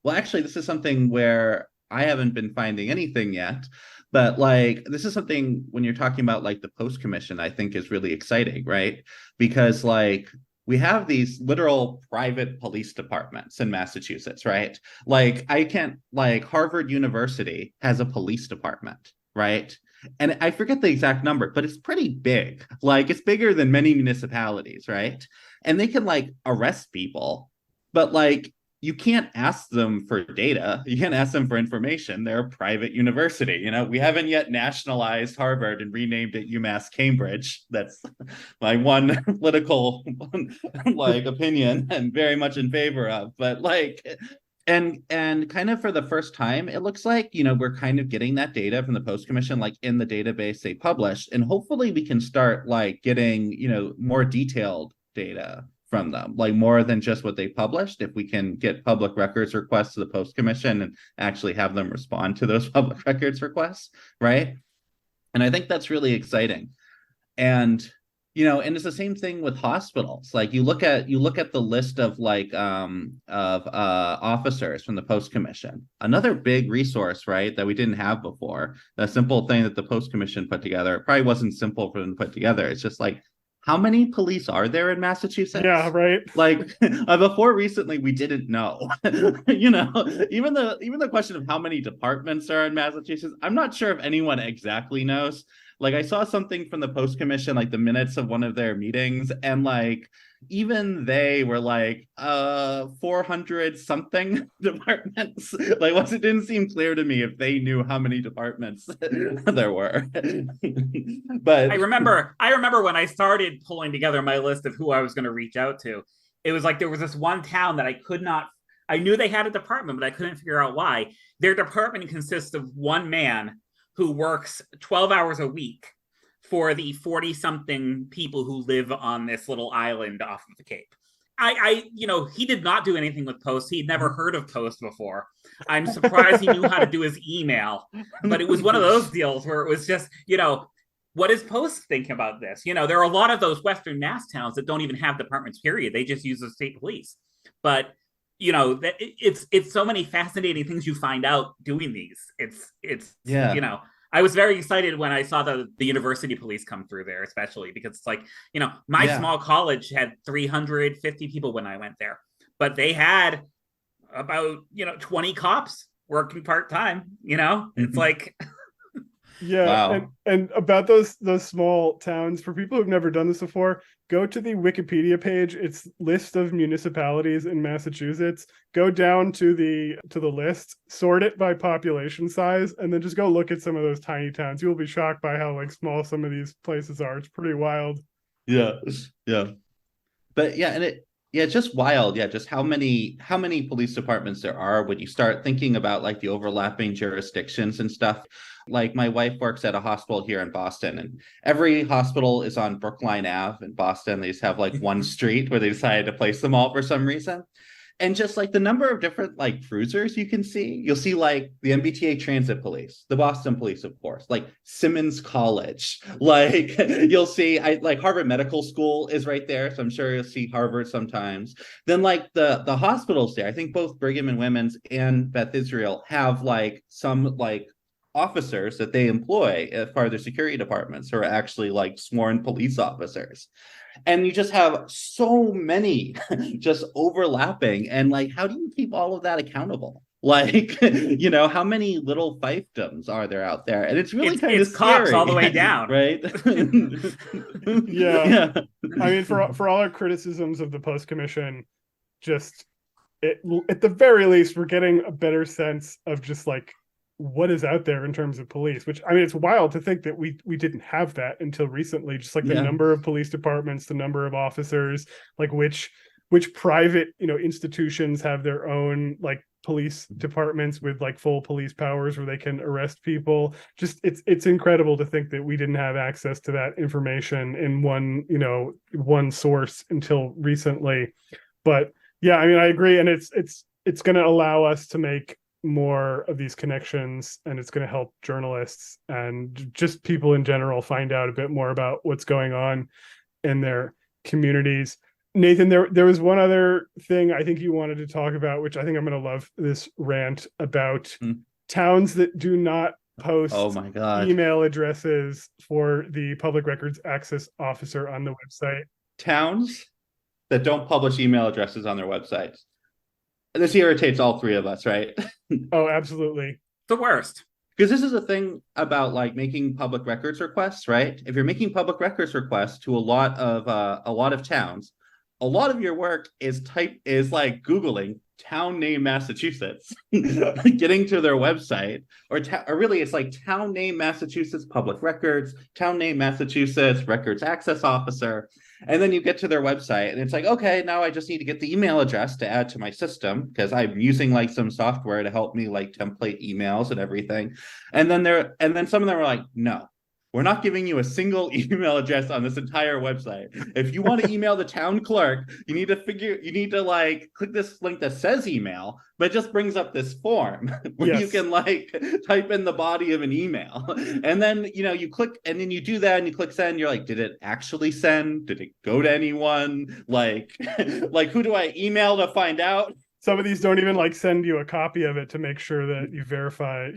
actually this is something where I haven't been finding anything yet, but like this is something when you're talking about like the Post Commission, I think is really exciting, right? Because like we have these literal private police departments in Massachusetts, right? Like Harvard University has a police department, right? And I forget the exact number, but it's pretty big. Like it's bigger than many municipalities, right? And they can like arrest people, but like you can't ask them for data. You can't ask them for information. They're a private university. We haven't yet nationalized Harvard and renamed it UMass Cambridge. That's my one political opinion I'm very much in favor of. But and kind of for the first time, it looks like, we're kind of getting that data from the Post Commission, like in the database they published. And hopefully we can start like getting, more detailed data from them, like more than just what they published. If we can get public records requests to the Post Commission and actually have them respond to those public records requests, right? And I think that's really exciting. And and it's the same thing with hospitals. Like you look at the list of officers from the Post Commission. Another big resource, right, that we didn't have before. The simple thing that the Post Commission put together. It probably wasn't simple for them to put together. It's just like, how many police are there in Massachusetts? Yeah, right. Like before recently, we didn't know. Even the question of how many departments are in Massachusetts, I'm not sure if anyone exactly knows. Like I saw something from the Post Commission, like the minutes of one of their meetings, and like even they were like 400 something departments. Like it didn't seem clear to me if they knew how many departments there were. But I remember when I started pulling together my list of who I was going to reach out to, it was like there was this one town that I knew they had a department, but I couldn't figure out why. Their department consists of one man who works 12 hours a week for the 40-something people who live on this little island off of the Cape. He did not do anything with Post. He'd never heard of Post before. I'm surprised he knew how to do his email, but it was one of those deals where it was just, what is Post thinking about this? There are a lot of those Western Mass towns that don't even have departments, period. They just use the state police. But it's so many fascinating things you find out doing these. It's I was very excited when I saw the university police come through there, especially because it's like, my small college had 350 people when I went there, but they had about 20 cops working part-time. It's like Yeah, wow. and about those small towns, for people who've never done this before, go to the Wikipedia page. It's list of municipalities in Massachusetts. Go down to the list, sort it by population size, and then just go look at some of those tiny towns. You will be shocked by how like small some of these places are. It's pretty wild. Yeah. But it's just wild. Yeah, just how many police departments there are when you start thinking about like the overlapping jurisdictions and stuff. Like my wife works at a hospital here in Boston, and every hospital is on Brookline Ave in Boston. They just have like one street where they decided to place them all for some reason. And just like the number of different like cruisers you can see, you'll see like the MBTA Transit Police, the Boston Police, of course, like Simmons College, like you'll see, like Harvard Medical School is right there, so I'm sure you'll see Harvard sometimes. Then like the hospitals there, I think both Brigham and Women's and Beth Israel have like some like officers that they employ as part of their security departments who are actually like sworn police officers. And you just have so many just overlapping. And like, how do you keep all of that accountable? Like, how many little fiefdoms are there out there? And it's really kind of scary. Cops all the way down. Right? Yeah. I mean, for all our criticisms of the Post Commission, just at the very least, we're getting a better sense of just like what is out there in terms of police, which, I mean, it's wild to think that we didn't have that until recently, just like the number of police departments, the number of officers, like which private, institutions have their own like police departments with like full police powers where they can arrest people. Just it's incredible to think that we didn't have access to that information in one source until recently. But yeah, I mean, I agree. And it's going to allow us to make more of these connections, and it's going to help journalists and just people in general find out a bit more about what's going on in their communities. Nathan, there was one other thing I think you wanted to talk about, which I think I'm going to love this rant about towns that do not post email addresses for the public records access officer on the website. Towns that don't publish email addresses on their websites. This irritates all three of us, right? Oh, absolutely. The worst. Because this is a thing about like making public records requests, right? If you're making public records requests to a lot of towns, a lot of your work is like Googling town name Massachusetts, getting to their website, or really it's like town name Massachusetts public records, town name Massachusetts records access officer. And then you get to their website and it's like, okay, now I just need to get the email address to add to my system because I'm using like some software to help me like template emails and everything. And then some of them are like, no, we're not giving you a single email address on this entire website. If you want to email the town clerk, you need to like click this link that says email, but it just brings up this form where you can like type in the body of an email. And then, you click and then you do that and you click send. You're like, did it actually send? Did it go to anyone? Like who do I email to find out? Some of these don't even like send you a copy of it to make sure that you verify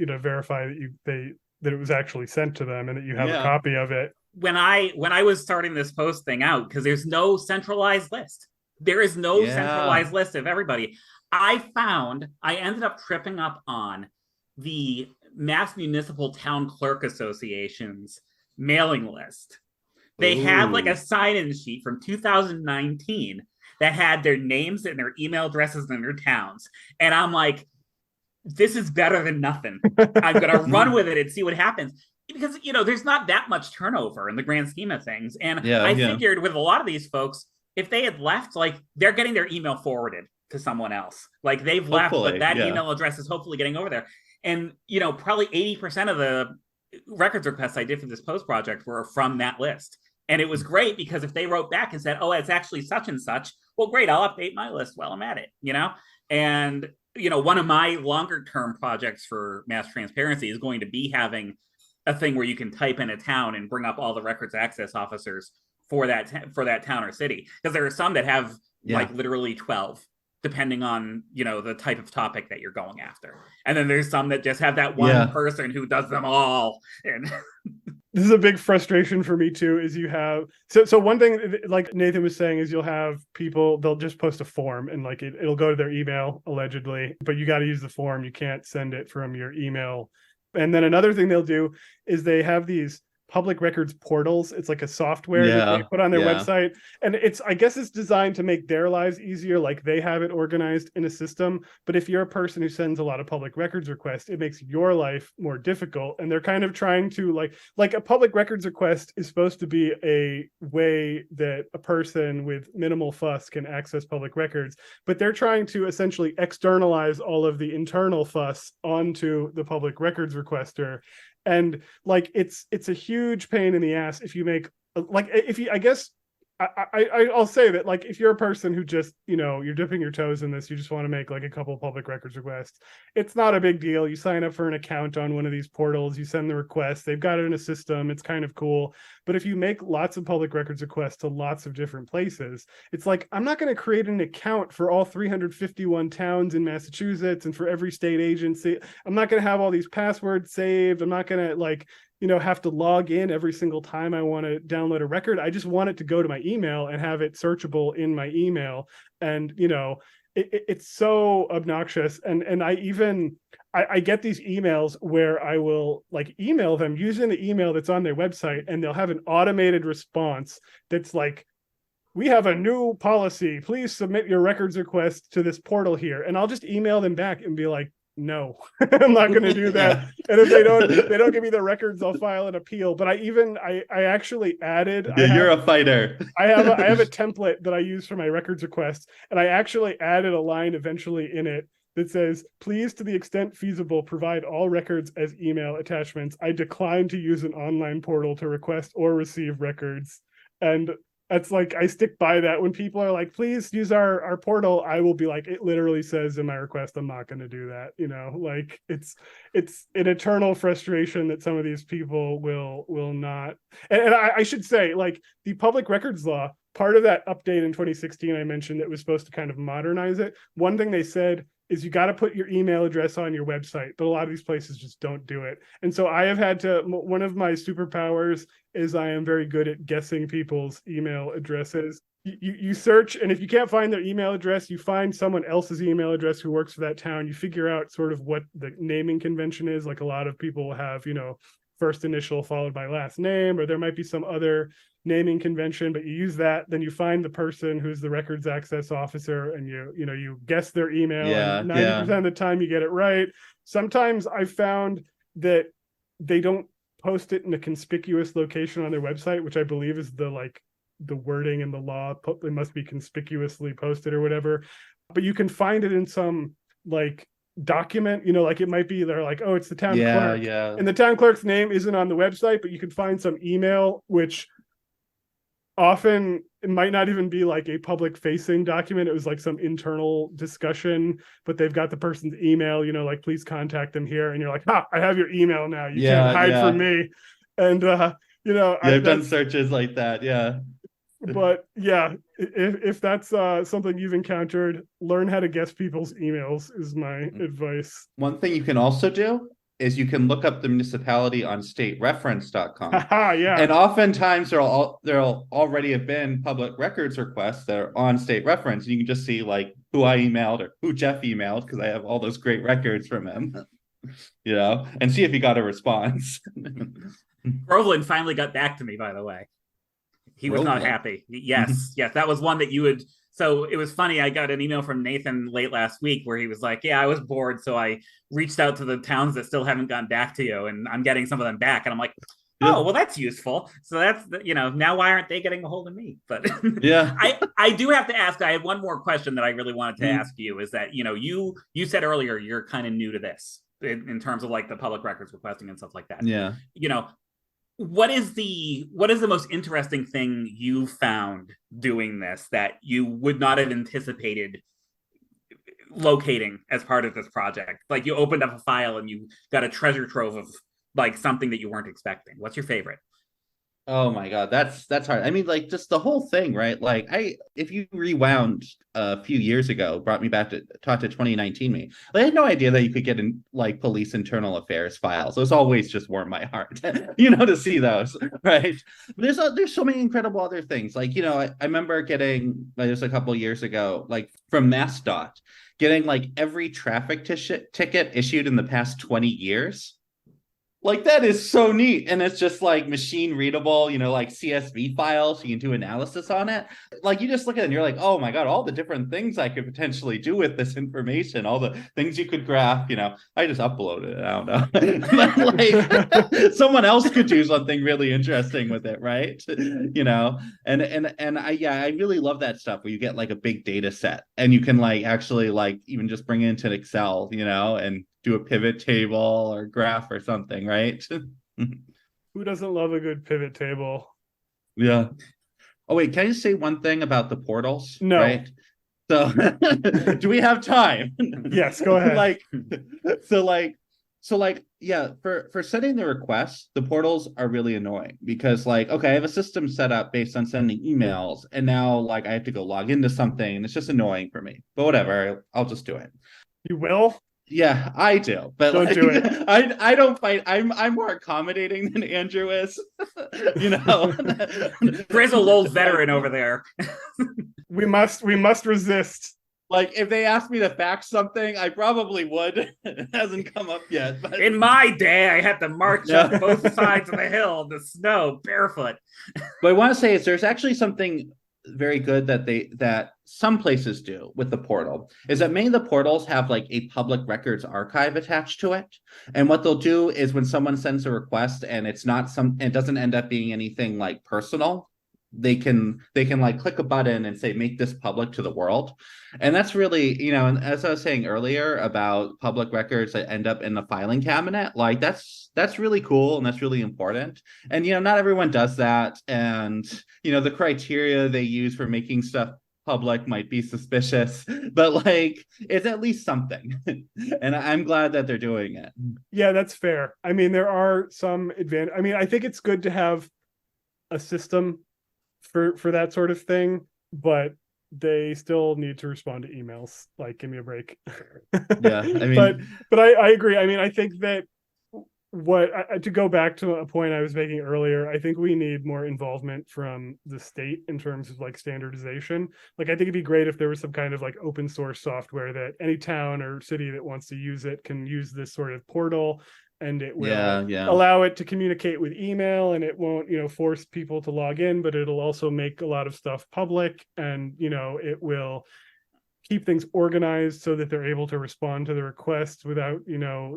that it was actually sent to them and that you have a copy of it. When I was starting this post thing out, because there's no centralized list. There is no centralized list of everybody. I ended up tripping up on the Mass Municipal Town Clerk Association's mailing list. They had like a sign-in sheet from 2019 that had their names and their email addresses and their towns. And I'm like, this is better than nothing. I'm going to run with it and see what happens. Because, there's not that much turnover in the grand scheme of things. And I figured with a lot of these folks, if they had left, like, they're getting their email forwarded to someone else. Like, they've left, but that email address is hopefully getting over there. And, probably 80% of the records requests I did for this post project were from that list. And it was great because if they wrote back and said, oh, it's actually such and such, well, great, I'll update my list while I'm at it, And one of my longer term projects for mass transparency is going to be having a thing where you can type in a town and bring up all the records access officers for that town or city. Because there are some that have like literally 12 depending on, the type of topic that you're going after. And then there's some that just have that one person who does them all. And this is a big frustration for me too, is you have, so one thing like Nathan was saying is you'll have people, they'll just post a form and like it'll go to their email allegedly, but you got to use the form. You can't send it from your email. And then another thing they'll do is they have these public records portals. It's like a software that they put on their website. And I guess it's designed to make their lives easier. Like they have it organized in a system. But if you're a person who sends a lot of public records requests, it makes your life more difficult. And they're kind of trying to like a public records request is supposed to be a way that a person with minimal fuss can access public records. But they're trying to essentially externalize all of the internal fuss onto the public records requester. And like it's a huge pain in the ass if you make I guess I'll say that like if you're a person who just you're dipping your toes in this, you just want to make like a couple public records requests, it's not a big deal. You sign up for an account on one of these portals, you send the request, they've got it in a system, it's kind of cool. But if you make lots of public records requests to lots of different places, it's like I'm not going to create an account for all 351 towns in Massachusetts and for every state agency. I'm not going to have all these passwords saved. I'm not going to have to log in every single time I want to download a record. I just want it to go to my email and have it searchable in my email. And, it's so obnoxious. And I get these emails where I will like email them using the email that's on their website, and they'll have an automated response that's like, we have a new policy. Please submit your records request to this portal here. And I'll just email them back and be like, no, I'm not going to do that. And if they don't give me the records, I'll file an appeal. But I actually added. You're a fighter. I have a template that I use for my records requests, and I actually added a line eventually in it that says, please, to the extent feasible, provide all records as email attachments. I decline to use an online portal to request or receive records. And that's like, I stick by that. When people are like, please use our portal, I will be like, it literally says in my request, I'm not going to do that. Like it's an eternal frustration that some of these people will not. And I should say, like, the public records law, part of that update in 2016, I mentioned that was supposed to kind of modernize it. One thing they said is you got to put your email address on your website, but a lot of these places just don't do it. And so I have had to, one of my superpowers is I am very good at guessing people's email addresses. You search, and if you can't find their email address, you find someone else's email address who works for that town. You figure out sort of what the naming convention is. Like a lot of people will have, first initial followed by last name, or there might be some other naming convention, but you use that, then you find the person who's the records access officer, and you guess their email, and 90% of the time you get it right. Sometimes I found that they don't post it in a conspicuous location on their website, which I believe is the wording in the law. They must be conspicuously posted or whatever, but you can find it in some like document, like it might be, they're like, oh, it's the town clerk, and the town clerk's name isn't on the website, but you can find some email, which often it might not even be like a public facing document. It was like some internal discussion, but they've got the person's email, like, please contact them here. And you're like, I have your email now. You can't hide from me. And, I've done searches like that. Yeah. But yeah, if that's something you've encountered, learn how to guess people's emails is my advice. One thing you can also do is you can look up the municipality on statereference.com. Yeah. And oftentimes there'll already have been public records requests that are on state reference. And you can just see like who I emailed or who Jeff emailed, because I have all those great records from him, and see if he got a response. Groveland finally got back to me, by the way. He was not happy. Yes, that was one that you would. So it was funny. I got an email from Nathan late last week where he was like, yeah, I was bored. So I reached out to the towns that still haven't gotten back to you, and I'm getting some of them back. And I'm like, oh, well, that's useful. So that's, now why aren't they getting a hold of me? But yeah, I do have to ask, I had one more question that I really wanted to ask you, is that, you said earlier, you're kind of new to this in terms of like the public records requesting and stuff like that. Yeah. What is the most interesting thing you found doing this that you would not have anticipated locating as part of this project? Like you opened up a file and you got a treasure trove of like something that you weren't expecting. What's your favorite? Oh my God, that's hard. I mean, like just the whole thing, right? Like if you rewound a few years ago, brought me back to 2019 me. Like, I had no idea that you could get in like police internal affairs files. Those always just warm my heart, to see those, right? But there's so many incredible other things. Like, I remember getting just a couple of years ago, like from MassDOT, getting like every traffic ticket issued in the past 20 years. Like, that is so neat. And it's just like machine readable, like CSV files. You can do analysis on it. Like, you just look at it and you're like, oh my God, all the different things I could potentially do with this information, all the things you could graph, I just uploaded it. I don't know. But like someone else could do something really interesting with it, right? And I really love that stuff where you get like a big data set and you can like actually like even just bring it into Excel, and do a pivot table or graph or something, right? Who doesn't love a good pivot table? Yeah. Oh wait, can I just say one thing about the portals? No. Right. So do we have time? Yes, go ahead. Yeah, for sending the requests, the portals are really annoying because okay, I have a system set up based on sending emails, and now like I have to go log into something, and it's just annoying for me. But whatever, I'll just do it. You will? Yeah, I do, but don't do it. I don't fight. I'm more accommodating than Andrew is. Grizzled old veteran over there. We must resist. Like, if they asked me to fax something, I probably would. It hasn't come up yet. But... In my day, I had to march up both sides of the hill in the snow barefoot. But I want to say there's actually something very good that some places do with the portal is that many of the portals have like a public records archive attached to it, and what they'll do is when someone sends a request and it doesn't end up being anything like personal, they can like click a button and say make this public to the world. And that's really, and as I was saying earlier about public records that end up in the filing cabinet, like that's really cool and that's really important. And not everyone does that, and the criteria they use for making stuff public might be suspicious, but like it's at least something. And I'm glad that they're doing it. Yeah, that's fair. I mean, there are some advantage. I mean, I think it's good to have a system for that sort of thing, but they still need to respond to emails. Like, give me a break. Yeah, I mean, but I agree. I mean, I think that to go back to a point I was making earlier, I think we need more involvement from the state in terms of like standardization. Like, I think it'd be great if there was some kind of like open source software that any town or city that wants to use it can use this sort of portal, and it will allow it to communicate with email, and it won't, force people to log in, but it'll also make a lot of stuff public, and, it will keep things organized so that they're able to respond to the requests without,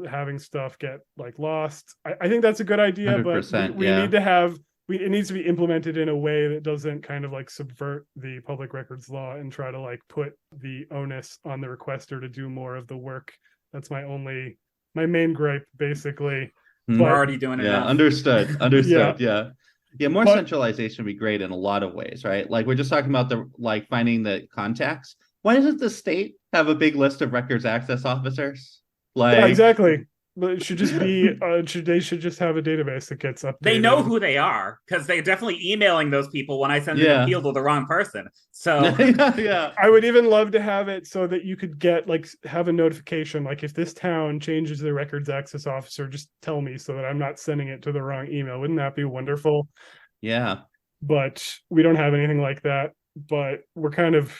having stuff get like lost. I think that's a good idea, but we need to have, it needs to be implemented in a way that doesn't kind of like subvert the public records law and try to like put the onus on the requester to do more of the work. That's my main gripe, basically. We're already doing it. Yeah, understood. Yeah, more centralization would be great in a lot of ways, right? Like, we're just talking about finding the contacts. Why doesn't the state have a big list of records access officers? Yeah, exactly. But it should just be they should just have a database that gets updated. They know who they are because they're definitely emailing those people when I send an appeal to the wrong person. So yeah, I would even love to have it so that you could get have a notification, like if this town changes their records access officer, just tell me so that I'm not sending it to the wrong email. Wouldn't that be wonderful? Yeah. But we don't have anything like that. But we're kind of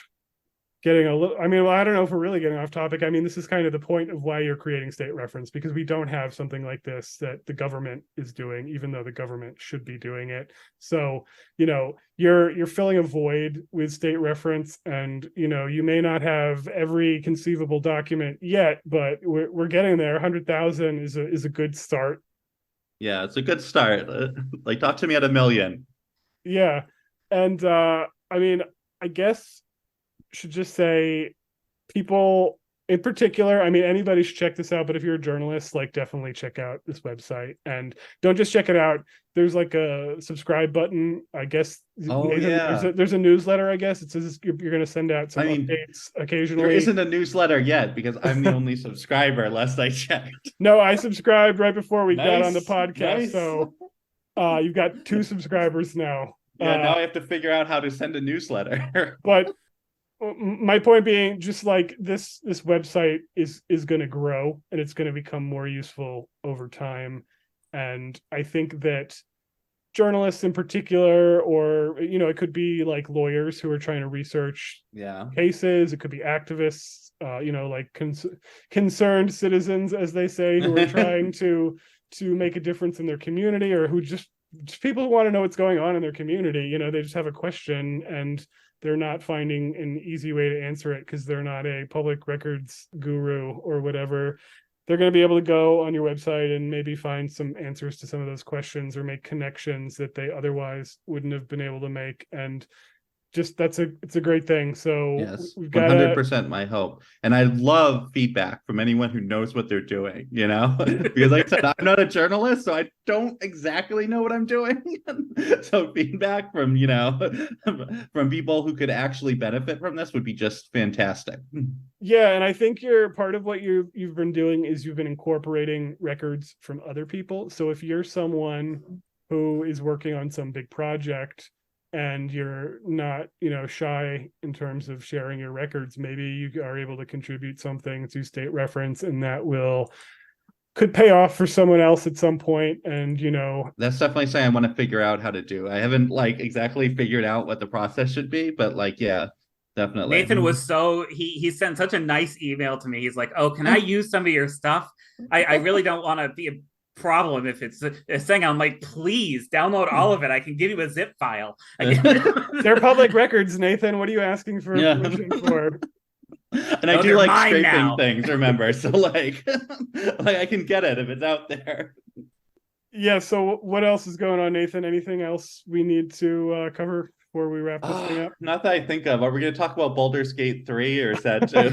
getting a little, I don't know if we're really getting off topic. I mean, this is kind of the point of why you're creating state reference, because we don't have something like this that the government is doing, even though the government should be doing it. So, you're filling a void with state reference, and, you may not have every conceivable document yet, but we're getting there. 100,000 is a good start. Yeah, it's a good start. Talk to me at 1 million. Yeah. And, I guess should just say people in particular, anybody should check this out, but if you're a journalist, definitely check out this website, and don't just check it out. There's a subscribe button, I guess. There's a newsletter, I guess. It says you're going to send out some updates occasionally. There isn't a newsletter yet because I'm the only subscriber, last I checked. No, I subscribed right before we got on the podcast. Nice. So You've got 2 subscribers now. Yeah, now I have to figure out how to send a newsletter. But my point being, just like this website is going to grow, and it's going to become more useful over time. And I think that journalists in particular, or it could be like lawyers who are trying to research cases, it could be activists, like concerned citizens, as they say, who are trying to make a difference in their community, or who just people who want to know what's going on in their community. They just have a question and they're not finding an easy way to answer it because they're not a public records guru or whatever. They're going to be able to go on your website and maybe find some answers to some of those questions, or make connections that they otherwise wouldn't have been able to make. And just it's a great thing. So yes, we've got 100% my hope. And I love feedback from anyone who knows what they're doing, because like I said, I'm not a journalist, so I don't exactly know what I'm doing. So feedback from, from people who could actually benefit from this would be just fantastic. Yeah, and I think part of what you've been doing is you've been incorporating records from other people. So if you're someone who is working on some big project and you're not, shy in terms of sharing your records, maybe you are able to contribute something to State Reference, and that could pay off for someone else at some point. And that's definitely something I want to figure out how to do. I haven't exactly figured out what the process should be, but yeah, definitely. Nathan was he sent such a nice email to me. He's like, "Oh, can I use some of your stuff? I really don't want to be a problem if it's a thing." I'm like, "Please download all of it. I can give you a zip file." They're public records, Nathan. What are you asking for permission for? And I do like scraping things, remember? So like I can get it if it's out there. Yeah. So what else is going on, Nathan? Anything else we need to cover before we wrap this thing up? Not that I think of. Are we going to talk about Baldur's Gate 3, or is that too?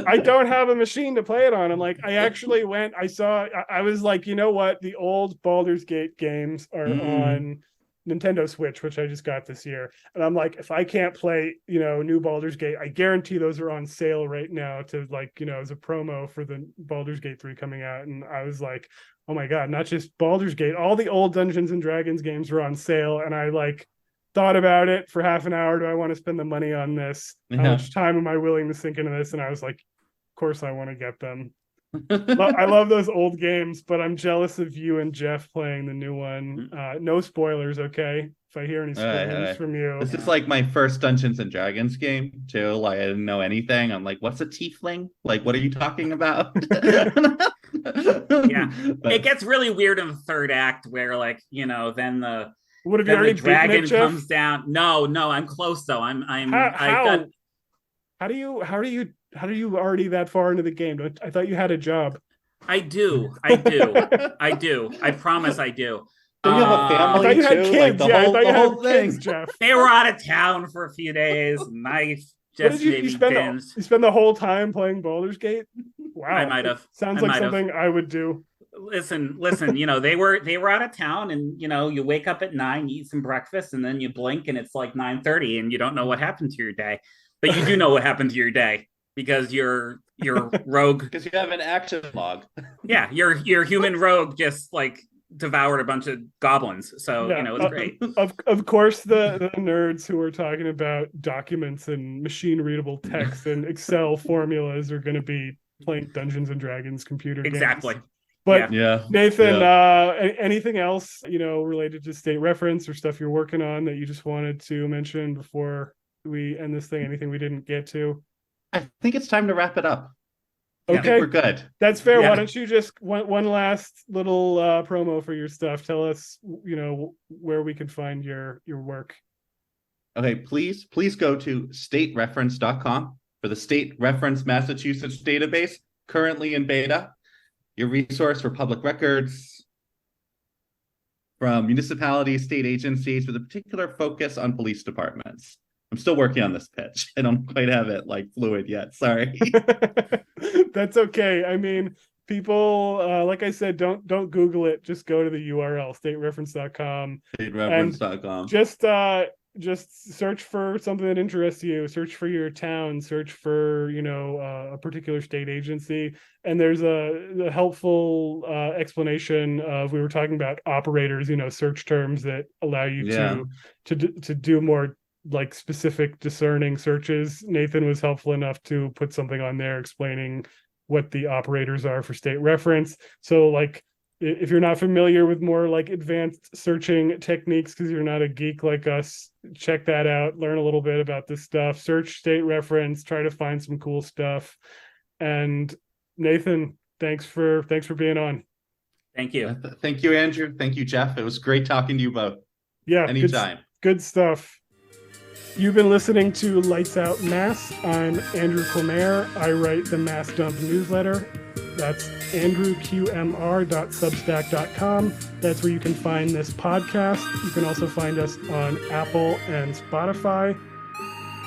I don't have a machine to play it on. I'm like, I actually I was like, you know what? The old Baldur's Gate games are on Nintendo Switch, which I just got this year. And I'm like, if I can't play, new Baldur's Gate, I guarantee those are on sale right now to as a promo for the Baldur's Gate 3 coming out. And I was like, oh my God, not just Baldur's Gate, all the old Dungeons and Dragons games are on sale. And I thought about it for half an hour. Do I want to spend the money on this? How much time am I willing to sink into this? And I was like, of course I want to get them. I love those old games, but I'm jealous of you and Jeff playing the new one. No spoilers, okay? If I hear any spoilers from you. This is like my first Dungeons and Dragons game too. Like, I didn't know anything. I'm like, what's a tiefling? Like, what are you talking about? Yeah, it gets really weird in the third act where then the what have you already dragon it, comes down. No, I'm close though. How do you already that far into the game? I thought you had a job. I do. I promise I do. Do you have a family too? Kids. The whole thing. Kids, Jeff. They were out of town for a few days, and I just you spend the whole time playing Baldur's Gate? Wow. I might have. Sounds like something I would do. Listen, they were out of town, and you wake up at 9, you eat some breakfast, and then you blink and it's like 9:30 and you don't know what happened to your day. But you do know what happened to your day because you're rogue. Because you have an action log. Yeah, your human rogue just devoured a bunch of goblins. So it's great. Of course the nerds who are talking about documents and machine readable text and Excel formulas are going to be playing Dungeons and Dragons computer games. Exactly. But Nathan, anything else, related to State Reference or stuff you're working on that you just wanted to mention before we end this thing? Anything we didn't get to? I think it's time to wrap it up. Okay, we're good. That's fair. Yeah. Why don't you just one last little promo for your stuff? Tell us, where we can find your work. Okay, please go to statereference.com for the State Reference Massachusetts database, currently in beta. Your resource for public records from municipalities, state agencies, with a particular focus on police departments. I'm still working on this pitch. I don't quite have it fluid yet. Sorry. That's okay. I mean, people, like I said, don't Google it. Just go to the URL, statereference.com. Statereference.com. Just, just search for something that interests you, search for your town, search for, a particular state agency. And there's a helpful explanation of, we were talking about operators, search terms that allow you to do more like specific discerning searches. Nathan was helpful enough to put something on there explaining what the operators are for state reference. So like, if you're not familiar with more like advanced searching techniques, because you're not a geek like us, check that out, learn a little bit about this stuff, search state reference, try to find some cool stuff. And Nathan, thanks for being on. Thank you. Thank you, Andrew. Thank you, Jeff. It was great talking to you both. Yeah, anytime. Good stuff. You've been listening to Lights Out Mass. I'm Andrew Quemere. I write the Mass Dump newsletter. That's andrewqmr.substack.com. That's where you can find this podcast. You can also find us on Apple and Spotify.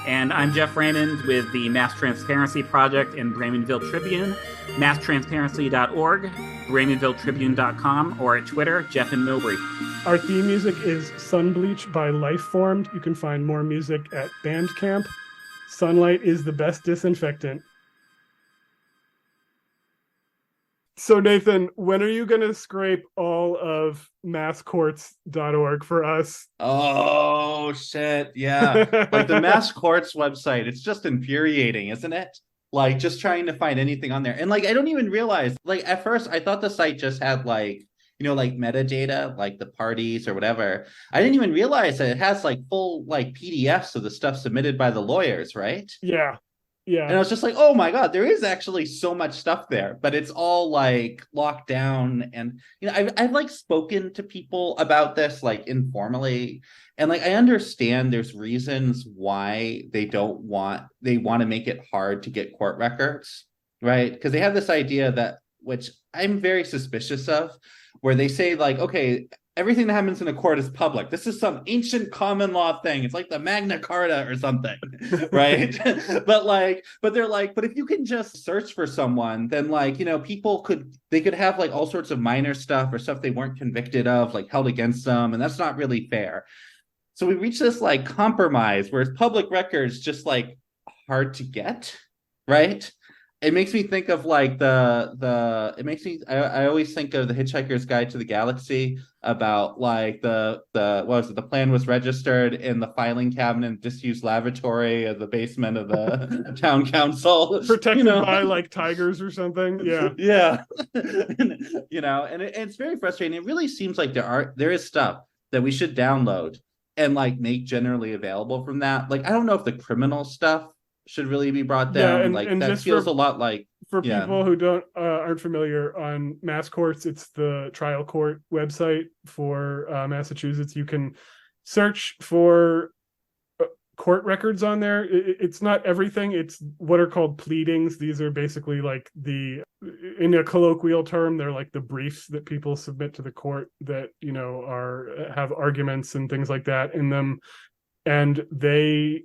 And I'm Jeff Raymond with the Mass Transparency Project in Bremenville Tribune, masstransparency.org, bremenvilletribune.com, or at Twitter, Jeff and Milbury. Our theme music is Sunbleach by Lifeformed. You can find more music at Bandcamp. Sunlight is the best disinfectant. So Nathan, when are you going to scrape all of masscourts.org for us? Oh, shit. Yeah. Like the Mass Courts website, it's just infuriating, isn't it? Like just trying to find anything on there. And like, I don't even realize, like at first I thought the site just had like, like metadata, like the parties or whatever. I didn't even realize that it has like full like PDFs of the stuff submitted by the lawyers, right? Yeah. Yeah. And I was just like, oh my God, there is actually so much stuff there, but it's all like locked down. And, I've like spoken to people about this like informally. And like, I understand there's reasons why they want to make it hard to get court records, right? Because they have this idea that, which I'm very suspicious of, where they say like, okay, everything that happens in a court is public. This is some ancient common law thing. It's like the Magna Carta or something, right? but they're like, but if you can just search for someone, then like, people could have like all sorts of minor stuff or stuff they weren't convicted of, like held against them. And that's not really fair. So we reach this like compromise where public records just like hard to get, right? It makes me think of like I always think of the Hitchhiker's Guide to the Galaxy about like the plan was registered in the filing cabinet in disused lavatory of the basement of the town council. Protected by like tigers or something. Yeah. Yeah. And it's very frustrating. It really seems like there is stuff that we should download and like make generally available from that. Like, I don't know if the criminal stuff should really be brought down. And that feels a lot like for people who aren't familiar, on Mass Courts, it's the trial court website for Massachusetts. You can search for court records on there. It's not everything. It's what are called pleadings. These are basically like in a colloquial term, they're like the briefs that people submit to the court that have arguments and things like that in them, and they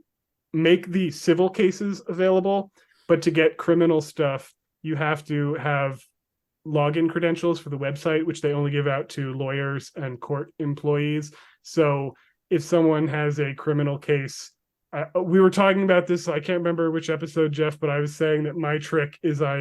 make the civil cases available, but to get criminal stuff, you have to have login credentials for the website, which they only give out to lawyers and court employees. So if someone has a criminal case, we were talking about this, I can't remember which episode, Jeff, but I was saying that my trick is I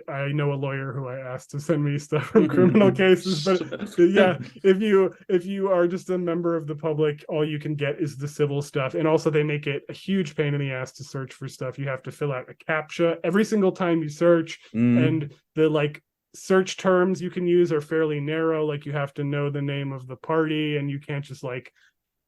know a lawyer who I asked to send me stuff from criminal cases. But yeah, if you are just a member of the public, all you can get is the civil stuff. And also they make it a huge pain in the ass to search for stuff. You have to fill out a CAPTCHA every single time you search. And the like search terms you can use are fairly narrow. Like you have to know the name of the party, and you can't just like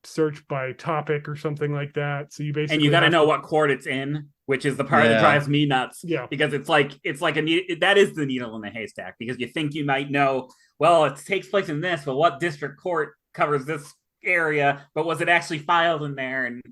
search by topic or something like that. So you basically and you got to know what court it's in, which is the part that drives me nuts. Yeah, because it's like that is the needle in the haystack, because you think you might know, well, it takes place in this, but what district court covers this area, but was it actually filed in there? And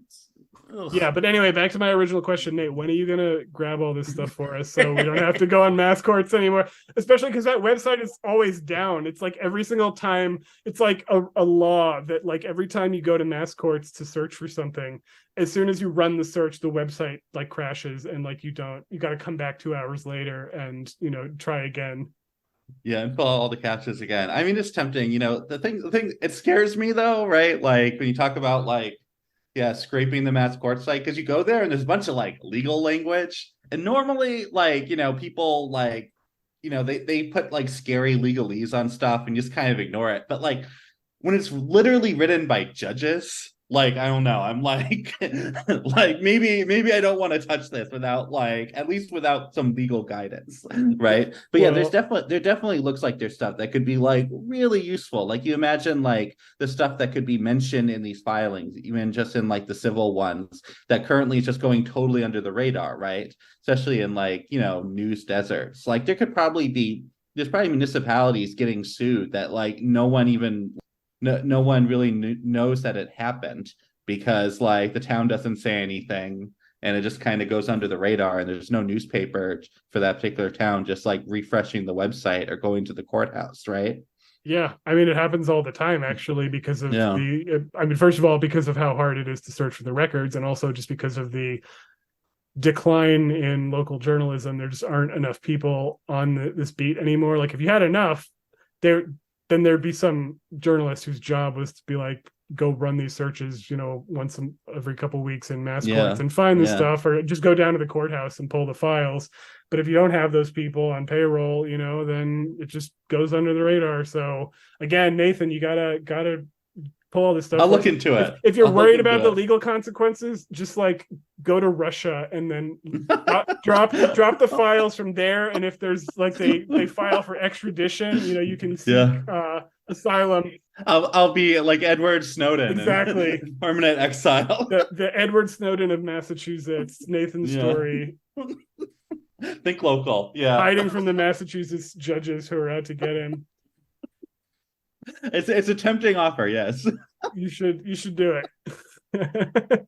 yeah, but anyway, back to my original question, Nate, when are you gonna grab all this stuff for us so we don't have to go on Mass Courts anymore? Especially because that website is always down. It's like every single time, it's like a law that like every time you go to Mass Courts to search for something, as soon as you run the search, the website like crashes, and like you got to come back 2 hours later and try again. Yeah, and fill out all the captchas again. I mean, it's tempting. The thing it scares me though, right? Like when you talk about like Yeah, scraping the Mass Court site, because you go there and there's a bunch of like legal language, and normally like people like they put like scary legalese on stuff and just kind of ignore it, but like when it's literally written by judges, like I don't know, I'm like like maybe I don't want to touch this without like at least without some legal guidance, right? But yeah, there definitely looks like there's stuff that could be like really useful. Like you imagine like the stuff that could be mentioned in these filings, even just in like the civil ones that currently is just going totally under the radar, right? Especially in like news deserts. Like there's probably municipalities getting sued that like no one really knows that it happened, because like the town doesn't say anything and it just kind of goes under the radar, and there's no newspaper for that particular town just like refreshing the website or going to the courthouse, right? Yeah, I mean, it happens all the time, actually, because of Yeah. first of all, because of how hard it is to search for the records, and also just because of the decline in local journalism. There just aren't enough people on this beat anymore. Like if you had enough, then there'd be some journalist whose job was to be like, go run these searches, once every couple of weeks in mass courts and find this stuff, or just go down to the courthouse and pull the files. But if you don't have those people on payroll, then it just goes under the radar. So again, Nathan, you gotta pull all this stuff. I'll look into it. If you're worried about the legal consequences, just like go to Russia and then drop the files from there. And if there's like they file for extradition, you can seek asylum. I'll be like Edward Snowden, exactly. Permanent exile. The Edward Snowden of Massachusetts. Nathan's story. Think local, hiding from the Massachusetts judges who are out to get him. It's a tempting offer, yes. You should do it.